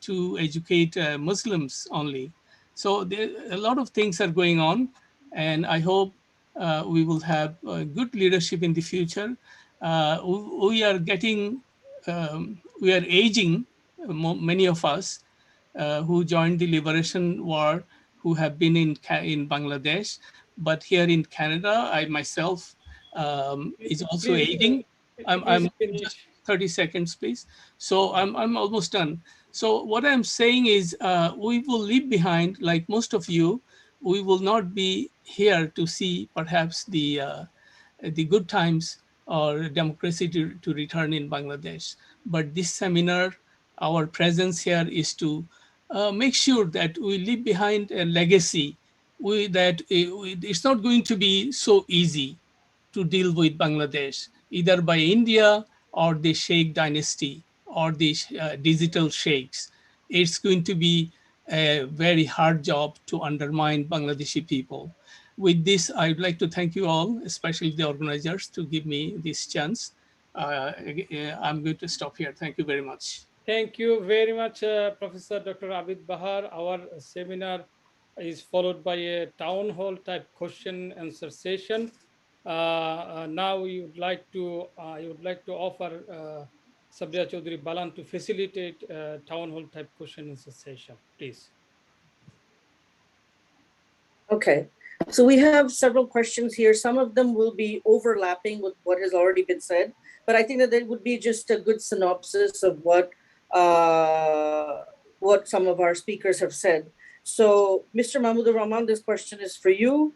to educate Muslims only. So there, a lot of things are going on, and I hope we will have good leadership in the future. We are getting, we are aging, many of us who joined the liberation war, who have been in Bangladesh. But here in Canada, I myself is also Please, aging. I'm please just finish. 30 seconds, please. So I'm almost done. So what I'm saying is we will leave behind, like most of you, we will not be here to see perhaps the good times or democracy to return in Bangladesh. But this seminar, our presence here is to make sure that we leave behind a legacy it's not going to be so easy to deal with Bangladesh. either by India or the Sheikh dynasty or the digital sheikhs. It's going to be a very hard job to undermine Bangladeshi people. With this, I would like to thank you all, especially the organizers, to give me this chance. I'm going to stop here. Thank you very much. Thank you very much, Professor Dr. Abid Bahar. Our seminar is followed by a town hall type question answer session. Now I would like to offer Sabria Chaudhary Balan to facilitate town hall type question answer session, please. Okay, so we have several questions here. Some of them will be overlapping with what has already been said, but I think that they would be just a good synopsis of what some of our speakers have said. So, Mr. Mahmoud Rahman, this question is for you.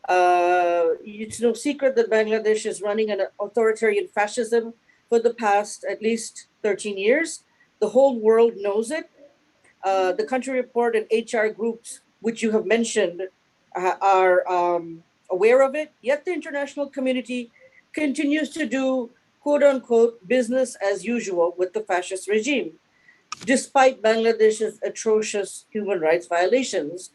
It's no secret that Bangladesh is running an authoritarian fascism for the past at least 13 years. The whole world knows it. The country report and HR groups, which you have mentioned, are aware of it, yet the international community continues to do quote unquote business as usual with the fascist regime, despite Bangladesh's atrocious human rights violations.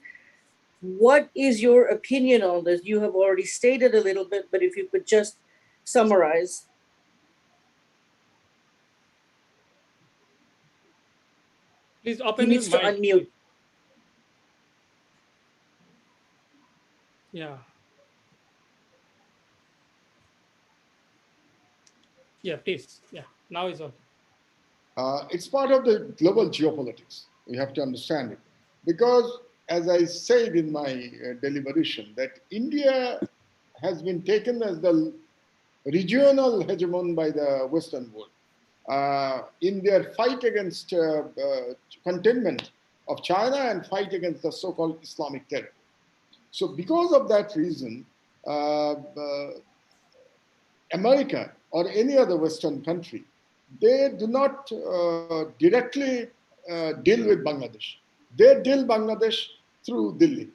What is your opinion on this? You have already stated a little bit, but if you could just summarize. Please He open your needs to mic. unmute. Yeah. Yeah, please. Yeah, now it's okay. It's part of the global geopolitics. We have to understand it. Because, as I said in my deliberation, that India has been taken as the regional hegemon by the Western world in their fight against containment of China and fight against the so-called Islamic terror. So because of that reason, America or any other Western country, they do not directly deal with Bangladesh. They deal Bangladesh through Delhi.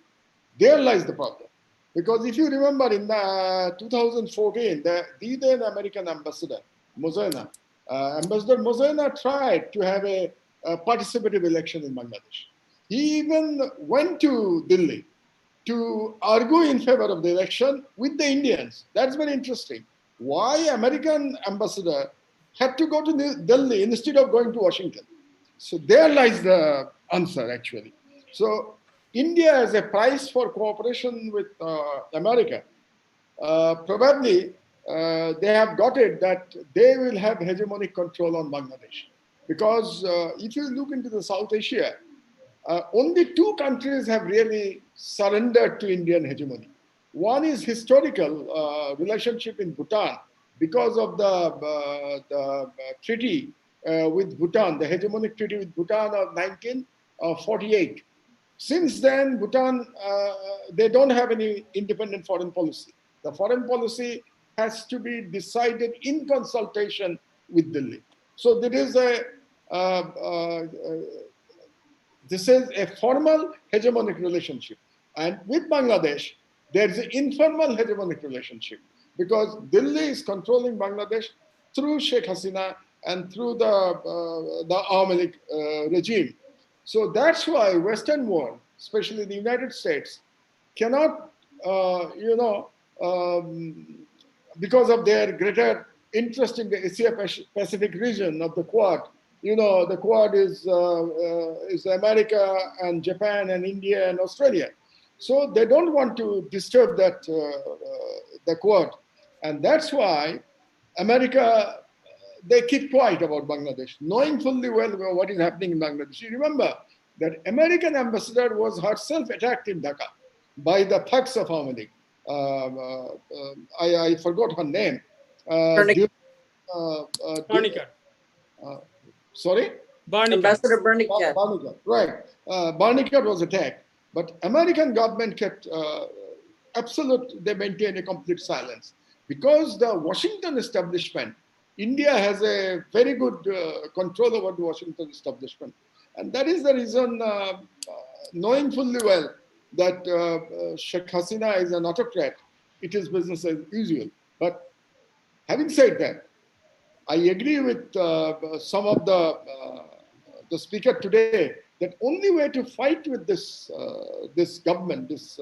There lies the problem. Because if you remember in 2014, the then American ambassador, Mozaina, Ambassador Mozaina tried to have a participative election in Bangladesh. He even went to Delhi to argue in favor of the election with the Indians. That's very interesting. Why American ambassador had to go to Delhi instead of going to Washington? So there lies the answer, actually. So India as a price for cooperation with America, probably they have got it that they will have hegemonic control on Bangladesh. Because if you look into the South Asia, only two countries have really surrendered to Indian hegemony. One is historical relationship in Bhutan because of the treaty with Bhutan, the hegemonic treaty with Bhutan of 1948. Since then, Bhutan, they don't have any independent foreign policy. The foreign policy has to be decided in consultation with Delhi. So there is this is a formal hegemonic relationship. And with Bangladesh, there's an informal hegemonic relationship because Delhi is controlling Bangladesh through Sheikh Hasina and through the Awami League regime. So that's why Western world, especially the United States, cannot, because of their greater interest in the Asia Pacific region of the Quad. You know, the Quad is America and Japan and India and Australia. So they don't want to disturb that the Quad, and that's why America, they keep quiet about Bangladesh, knowing fully well what is happening in Bangladesh. You remember that American ambassador was herself attacked in Dhaka by the thugs of Awami League. I forgot her name. Barnikat. Sorry? Barnikat. Ambassador Barnikat. Barnikat, right. Barnikat was attacked, but American government kept they maintained a complete silence. Because the Washington establishment, India has a very good control over the Washington establishment. And that is the reason, knowing fully well that Sheikh Hasina is an autocrat, it is business as usual. But Having said that, I agree with some of the speaker today that only way to fight with this government, this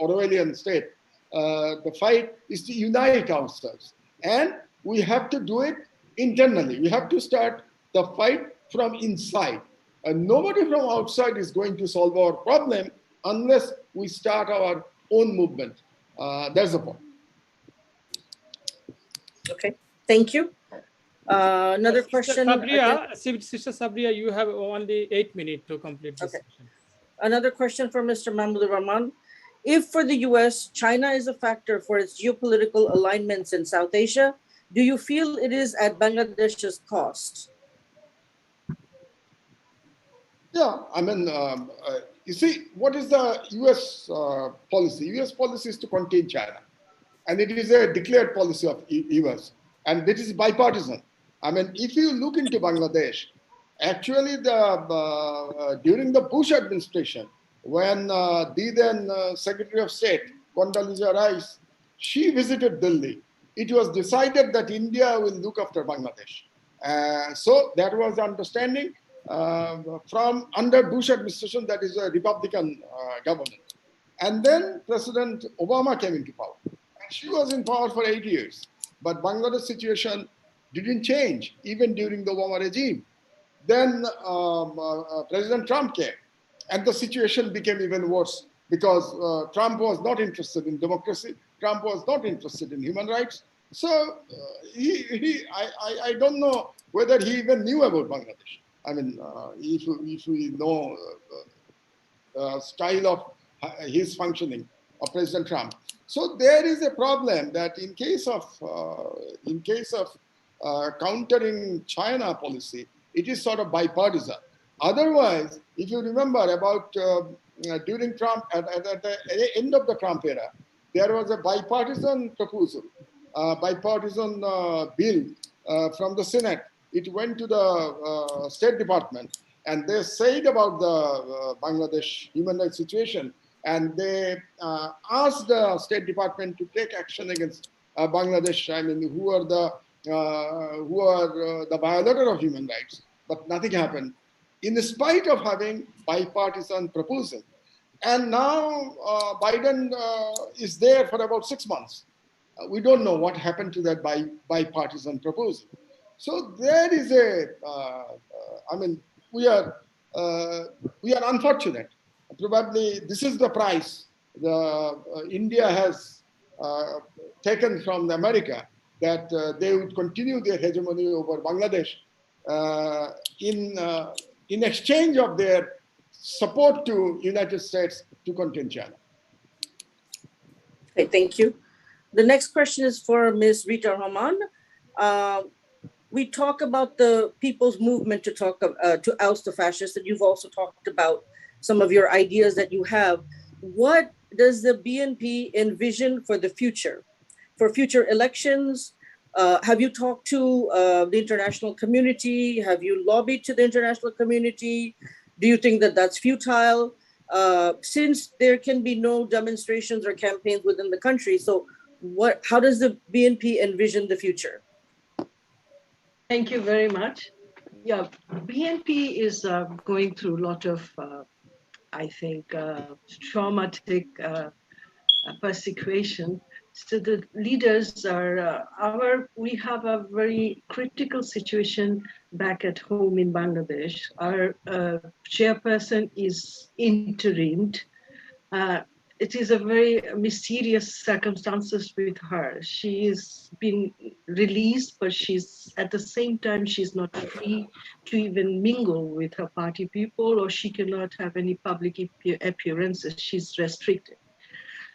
Orwellian state, the fight is to unite ourselves, and we have to do it internally. We have to start the fight from inside, and nobody from outside is going to solve our problem unless we start our own movement. That's the point. Okay, thank you. Another question. Sister Sabria, you have only 8 minutes to complete this session. Another question from Mr. Mahmoud Rahman. If for the US, China is a factor for its geopolitical alignments in South Asia, do you feel it is at Bangladesh's cost? Yeah, I mean, you see, what is the US policy? US policy is to contain China. And it is a declared policy of US. And it is bipartisan. I mean, if you look into Bangladesh, actually during the Bush administration, when the then Secretary of State, Condoleezza Rice, she visited Delhi, it was decided that India will look after Bangladesh. So that was the understanding from under Bush administration, that is a Republican government. And then President Obama came into power. And she was in power for 8 years. But Bangladesh situation didn't change, even during the Obama regime. Then President Trump came, and the situation became even worse because Trump was not interested in democracy. Trump was not interested in human rights. So I don't know whether he even knew about Bangladesh. I mean, if we know style of his functioning of President Trump. So there is a problem that in case of countering China policy, it is sort of bipartisan. Otherwise, if you remember about during Trump, at the end of the Trump era, there was a bipartisan proposal, bipartisan bill from the Senate. It went to the State Department, and they said about the Bangladesh human rights situation, and they asked the State Department to take action against Bangladesh. I mean, who are the violator of human rights, but nothing happened, in spite of having bipartisan proposal. And now Biden is there for about 6 months. We don't know what happened to that bipartisan proposal. So there is I mean, we are unfortunate. Probably this is the price India has taken from America, that they would continue their hegemony over Bangladesh in exchange of their support to United States to contain China. Okay, thank you. The next question is for Ms. Rita Rahman. We talk about the people's movement to oust the fascists, and you've also talked about some of your ideas that you have. What does the BNP envision for the future, for future elections? Have you talked to the international community? Have you lobbied to the international community? Do you think that that's futile? Since there can be no demonstrations or campaigns within the country, so how does the BNP envision the future? Thank you very much. Yeah, BNP is going through a lot of, I think, traumatic persecution. So the leaders are we have a very critical situation back at home in Bangladesh. Our chairperson is interimed. It is a very mysterious circumstances with her. She's been released, but at the same time, she's not free to even mingle with her party people, or she cannot have any public appearances. She's restricted.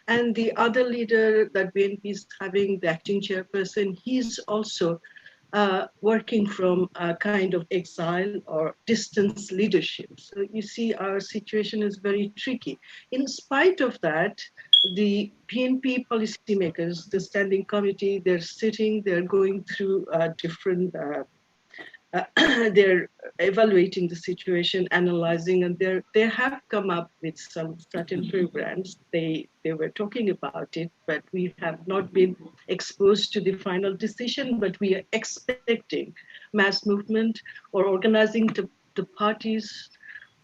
And the other leader that BNP is having, the acting chairperson, he's also working from a kind of exile or distance leadership. So you see, our situation is very tricky. In spite of that, the BNP policymakers, the standing committee, they're going through different they're evaluating the situation, analyzing, and they have come up with some certain programs. They were talking about it, but we have not been exposed to the final decision. But we are expecting mass movement or organizing the parties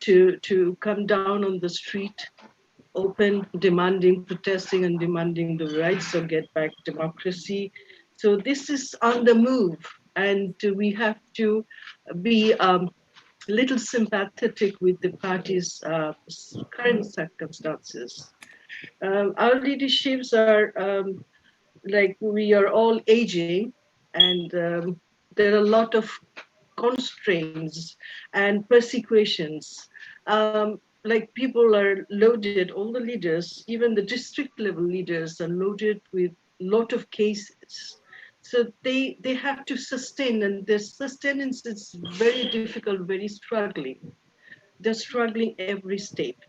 to come down on the street, open, demanding, protesting, and demanding the rights or get back democracy. So this is on the move, and we have to be little sympathetic with the party's current circumstances. Our leaderships are like we are all aging, and there are a lot of constraints and persecutions. Like people are loaded, all the leaders, even the district level leaders are loaded with a lot of cases. So they have to sustain, and their sustenance is very difficult, very struggling. They're struggling every state.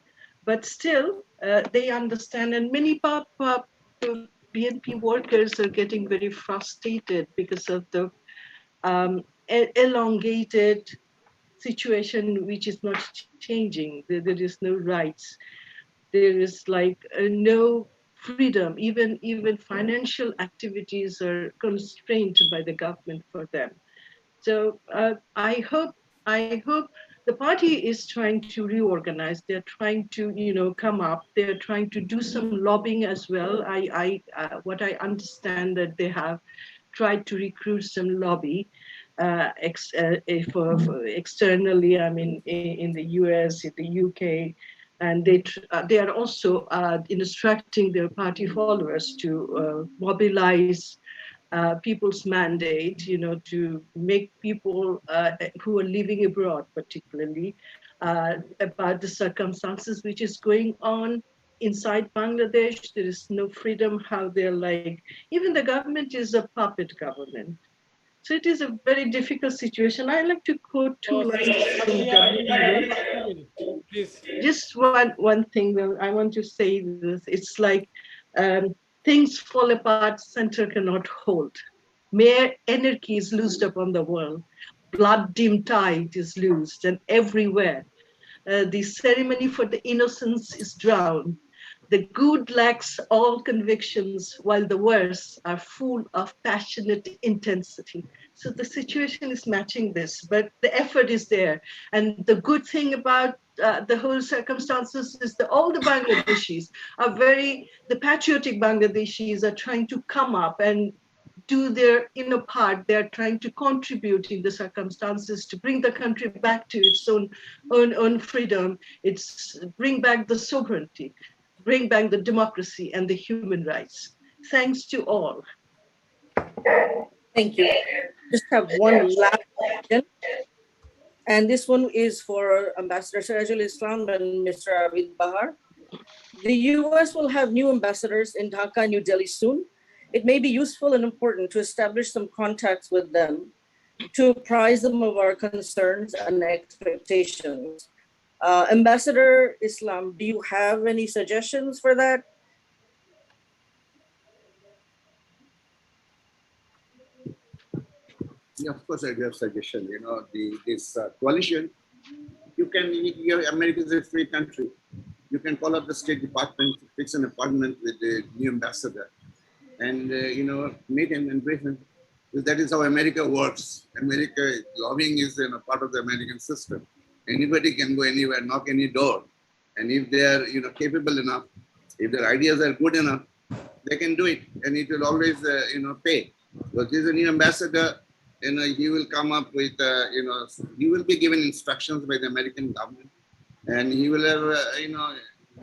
But still, they understand, and many BNP workers are getting very frustrated because of the elongated situation which is not changing. There is no rights. There is like no freedom. Even financial activities are constrained by the government for them. So I hope the party is trying to reorganize. They're trying to come up. They're trying to do some lobbying as well. What I understand that they have tried to recruit some lobby for externally. I mean, in the US, in the UK, and they are also instructing their party followers to mobilize people's mandate, to make people who are living abroad, particularly, about the circumstances which is going on inside Bangladesh. There is no freedom. How they're like, even the government is a puppet government. So it is a very difficult situation. I like to quote two lines from W. Please. Just one thing that I want to say this. It's like things fall apart, center cannot hold. Mere anarchy is loosed upon the world. Blood dim tide is loosed, and everywhere. The ceremony for the innocence is drowned. The good lacks all convictions, while the worse are full of passionate intensity. So the situation is matching this, but the effort is there. And the good thing about the whole circumstances is that all the Bangladeshis the patriotic Bangladeshis are trying to come up and do their inner part. They're trying to contribute in the circumstances to bring the country back to its own freedom. It's bring back the sovereignty, bring back the democracy and the human rights. Thanks to all. Thank you. Just have one last question. And this one is for Ambassador Sirajul Islam and Mr. Abid Bahar. The US will have new ambassadors in Dhaka and New Delhi soon. It may be useful and important to establish some contacts with them to apprise them of our concerns and expectations. Ambassador Islam, do you have any suggestions for that? Yeah, of course, I do have suggestion. This coalition, America is a free country. You can call up the State Department, fix an appointment with the new ambassador, and meet him and brief him. That is how America works. Lobbying is part of the American system. Anybody can go anywhere, knock any door, and if they are capable enough, if their ideas are good enough, they can do it, and it will always pay. Because this is a new ambassador. He will come up with, he will be given instructions by the American government, and he will have,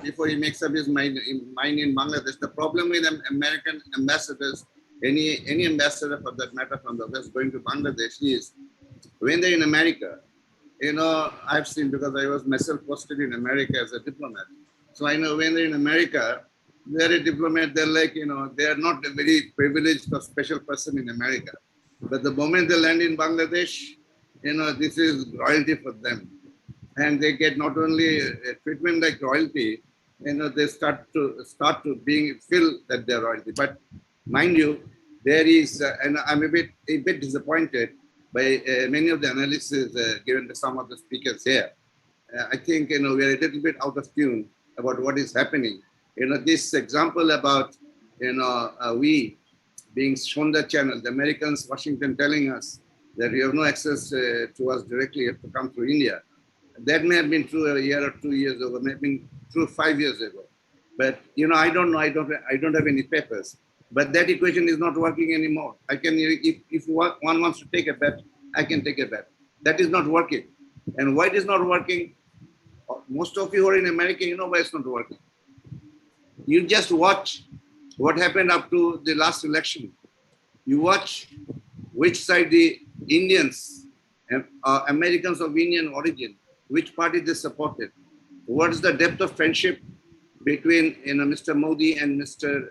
before he makes up his mind in Bangladesh. The problem with American ambassadors, any ambassador for that matter from the West going to Bangladesh is, when they're in America, I've seen, because I was myself posted in America as a diplomat. So I know when they're in America, they're a diplomat, they're like, they are not a very privileged or special person in America. But the moment they land in Bangladesh, this is royalty for them. And they get not only a treatment like royalty, they start to feel that they're royalty. But mind you, there is, and I'm a bit disappointed by many of the analysis given by some of the speakers here. I think we are a little bit out of tune about what is happening. This example about we being shown the channel, the Americans, Washington telling us that we have no access to us directly, you have to come through India. That may have been true a year or 2 years ago, may have been true 5 years ago. But I don't know. I don't have any papers. But that equation is not working anymore. I can, if one wants to take a bet, I can take a bet. That is not working. And why it is not working? Most of you who are in America, you know why it's not working. You just watch what happened up to the last election. You watch which side the Indians, Americans of Indian origin, which party they supported. What is the depth of friendship between Mr. Modi and Mr.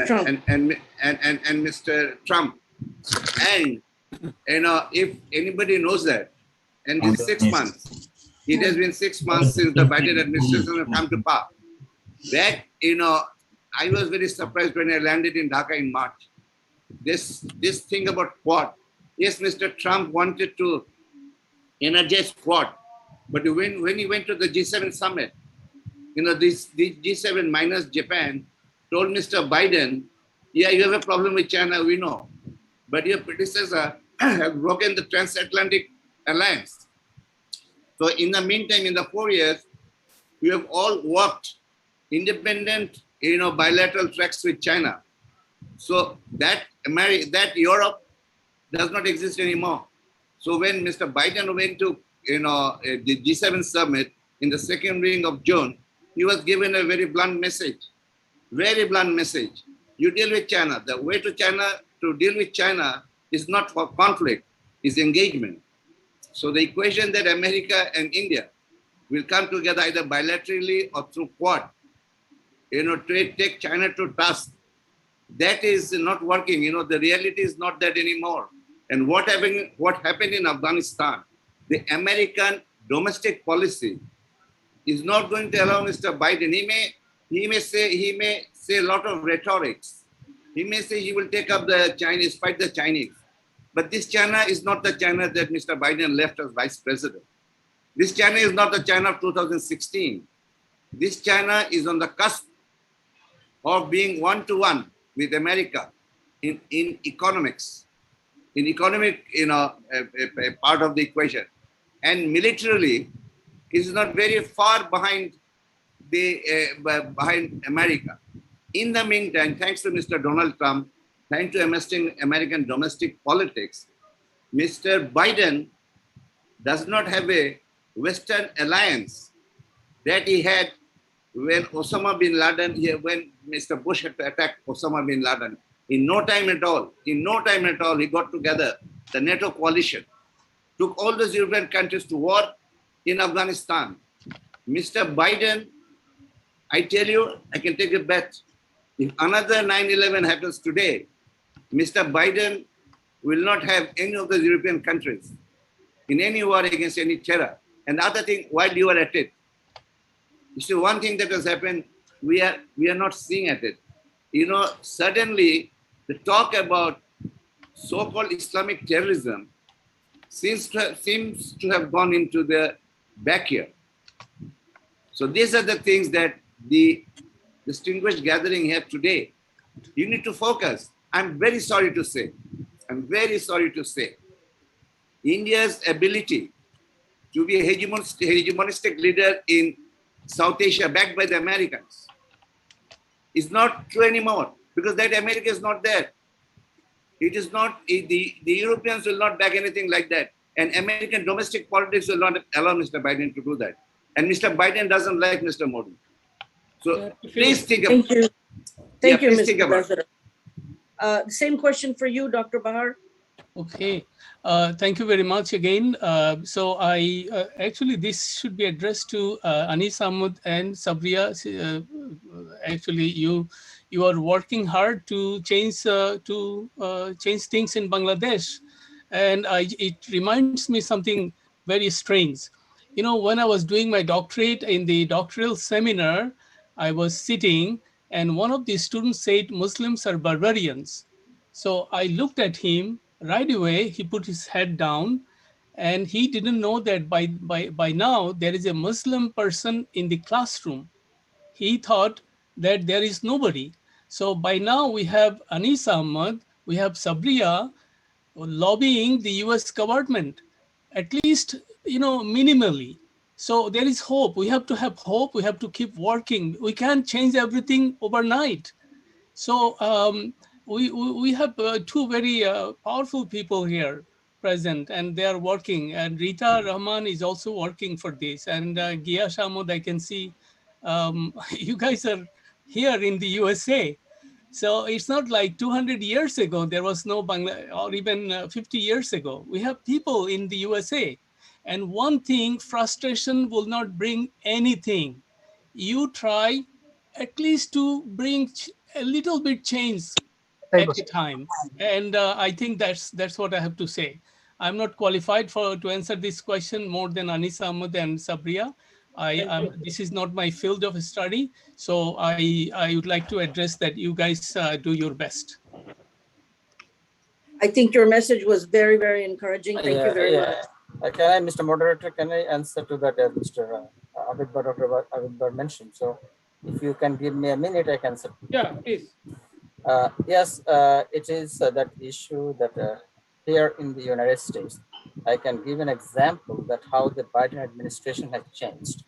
Trump. And Mr. Trump. And if anybody knows that, and in 6 months, it has been 6 months since the Biden administration has come to power. That I was very surprised when I landed in Dhaka in March. This thing about Quad. Yes, Mr. Trump wanted to energize Quad, but when he went to the G7 summit, this G7 minus Japan told Mr. Biden, yeah, you have a problem with China, we know, but your predecessor have broken the transatlantic alliance. So in the meantime, in the 4 years, we have all worked independent, bilateral tracks with China. So that Europe does not exist anymore. So when Mr. Biden went to the G7 summit in the second week of June, he was given a very blunt message. Very blunt message. You deal with China. The way to deal with China is not for conflict, is engagement. So the equation that America and India will come together either bilaterally or through Quad, to take China to task, that is not working. The reality is not that anymore. And what happened in Afghanistan, the American domestic policy is not going to allow Mr. Biden. He may say a lot of rhetorics. He may say he will take up the Chinese, fight the Chinese. But this China is not the China that Mr. Biden left as vice president. This China is not the China of 2016. This China is on the cusp of being one-to-one with America in economics, in economic, a part of the equation. And militarily, it is not very far behind behind America. In the meantime, thanks to Mr. Donald Trump, thanks to American domestic politics, Mr. Biden does not have a Western alliance that he had when Osama bin Laden, when Mr. Bush had to attack Osama bin Laden. In no time at all, he got together the NATO coalition, took all those European countries to war in Afghanistan. Mr. Biden, I tell you, I can take a bet. If another 9/11 happens today, Mr. Biden will not have any of the European countries in any war against any terror. And the other thing, while you are at it, you see, one thing that has happened, we are not seeing at it. Suddenly, the talk about so-called Islamic terrorism seems to have gone into the backyard. So these are the things that the distinguished gathering here today, you need to focus. I'm very sorry to say, India's ability to be a hegemonistic leader in South Asia, backed by the Americans, is not true anymore, because that America is not there. It is not, the Europeans will not back anything like that. And American domestic politics will not allow Mr. Biden to do that. And Mr. Biden doesn't like Mr. Modi. So please think about it. Thank you, Mr. President. The same question for you, Dr. Bahar. Okay, thank you very much again. So I actually, this should be addressed to Anis Ahmed and Sabria. Actually, you are working hard to change things in Bangladesh, and it reminds me something very strange. When I was doing my doctorate in the doctoral seminar, I was sitting, and one of the students said Muslims are barbarians. So I looked at him right away. He put his head down, and he didn't know that by now there is a Muslim person in the classroom. He thought that there is nobody. So by now we have Anis Ahmad, we have Sabriya lobbying the US government, at least, minimally. So there is hope. We have to have hope. We have to keep working. We can't change everything overnight. So we have two very powerful people here present, and they are working. And Rita Rahman is also working for this. And Gia Shamud, I can see you guys are here in the USA. So it's not like 200 years ago, there was no Bangla, or even 50 years ago. We have people in the USA. And one thing, frustration will not bring anything. You try at least to bring a little bit change at a time. And I think that's what I have to say. I'm not qualified to answer this question more than Anis Ahmed and Sabriya. Thank you. This is not my field of study, so I would like to address that you guys do your best. I think your message was very, very encouraging. Thank you very much. Can I, Mr. Moderator, can I answer to that, Mr. Dr. Abid Bar mentioned? So if you can give me a minute, I can answer. Yeah, please. Yes, it is that issue that here in the United States, I can give an example that how the Biden administration has changed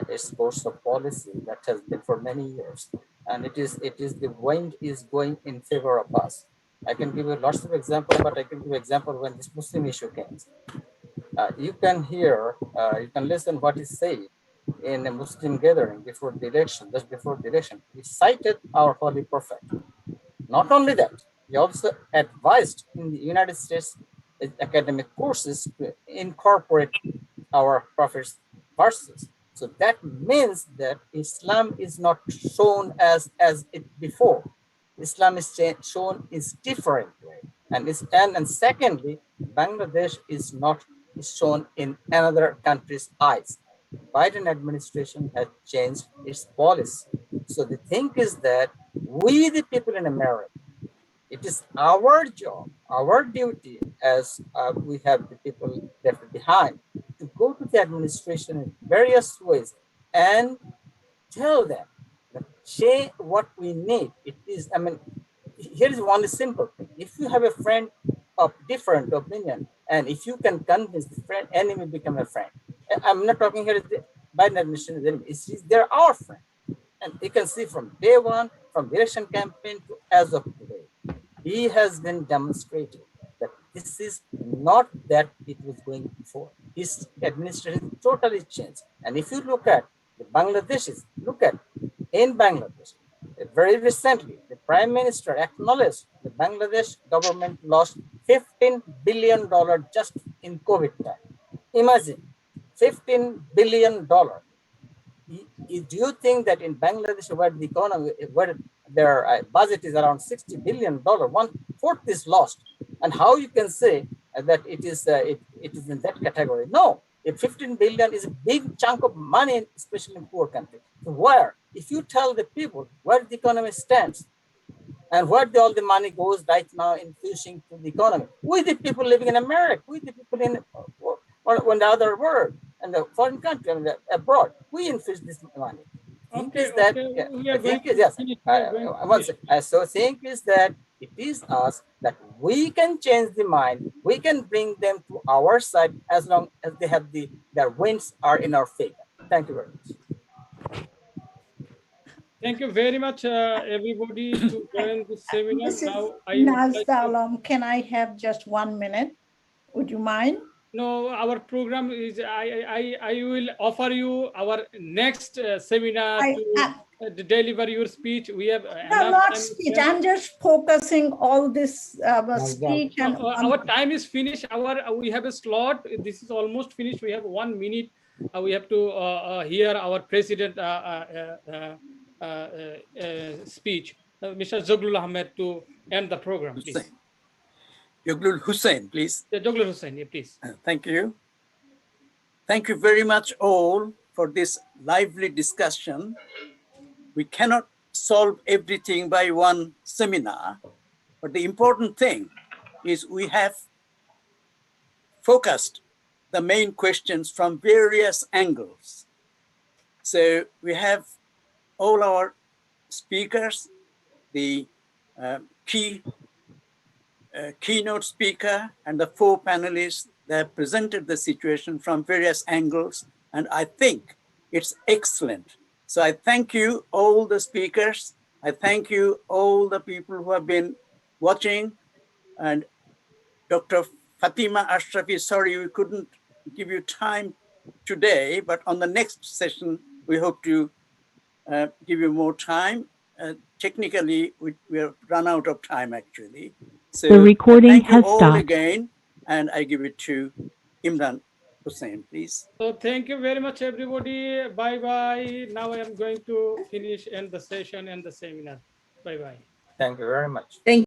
its course of policy that has been for many years. And it is the wind is going in favor of us. I can give you lots of examples, but I can give you example when this Muslim issue came. You can hear, you can listen what is said in a Muslim gathering before the election, just before the election. We cited our Holy Prophet. Not only that, he also advised in the United States academic courses to incorporate our Prophet's verses. So that means that Islam is not shown as it before. Islam is shown is different way. And secondly, Bangladesh is not shown in another country's eyes. Biden administration has changed its policy. So the thing is that we, the people in America, it is our job, our duty as we have the people left behind to go to the administration in various ways and tell them that say what we need. It is, here is one simple thing. If you have a friend of different opinion, and if you can convince the friend, enemy become a friend. I'm not talking here the Biden administration is enemy. They're our friend. And you can see from day one, from the election campaign to as of today, he has been demonstrating that this is not that it was going before. His administration totally changed. And if you look at the Bangladeshis, look at in Bangladesh, very recently, the Prime Minister acknowledged the Bangladesh government lost $15 billion just in COVID time. Imagine, $15 billion. Do you think that in Bangladesh, where the economy, where their budget is around $60 billion, 1/4 is lost, and how you can say that it is in that category? No, if 15 billion is a big chunk of money, especially in poor countries. So where, if you tell the people where the economy stands and where all the money goes right now infusing to the economy, we the people living in America, we the people in the other world and the foreign country and abroad, we infuse this money. Think is that so think is that it is us that we can change the mind, we can bring them to our side as long as they have their winds are in our favor. Thank you very much. Thank you very much, everybody, to join this seminar. This is Now, Nazda Alam. Can I have just 1 minute? Would you mind? No, our program is, I will offer you our next seminar to deliver your speech. We have no, not speech. I'm just focusing all this speech. And our time is finished. We have a slot. This is almost finished. We have 1 minute. We have to hear our president speech. Mr. Zoglul Ahmed, to end the program, please. Joglul Hussain, please. Joglul Hussain, please. Thank you. Thank you very much all for this lively discussion. We cannot solve everything by one seminar, But the important thing is we have focused the main questions from various angles. So we have all our speakers, the keynote speaker and the 4 panelists. They have presented the situation from various angles, and I think it's excellent. So I thank you, all the speakers. I thank you, all the people who have been watching. And Dr. Fatima Ashrafi, sorry we couldn't give you time today, but on the next session, we hope to give you more time. Technically, we have run out of time actually. So The recording thank you has all stopped. again, and I give it to Imran Hussain, please. So thank you very much, everybody. Bye-bye. Now I am going to finish end the session and the seminar. Bye-bye. Thank you very much. Thank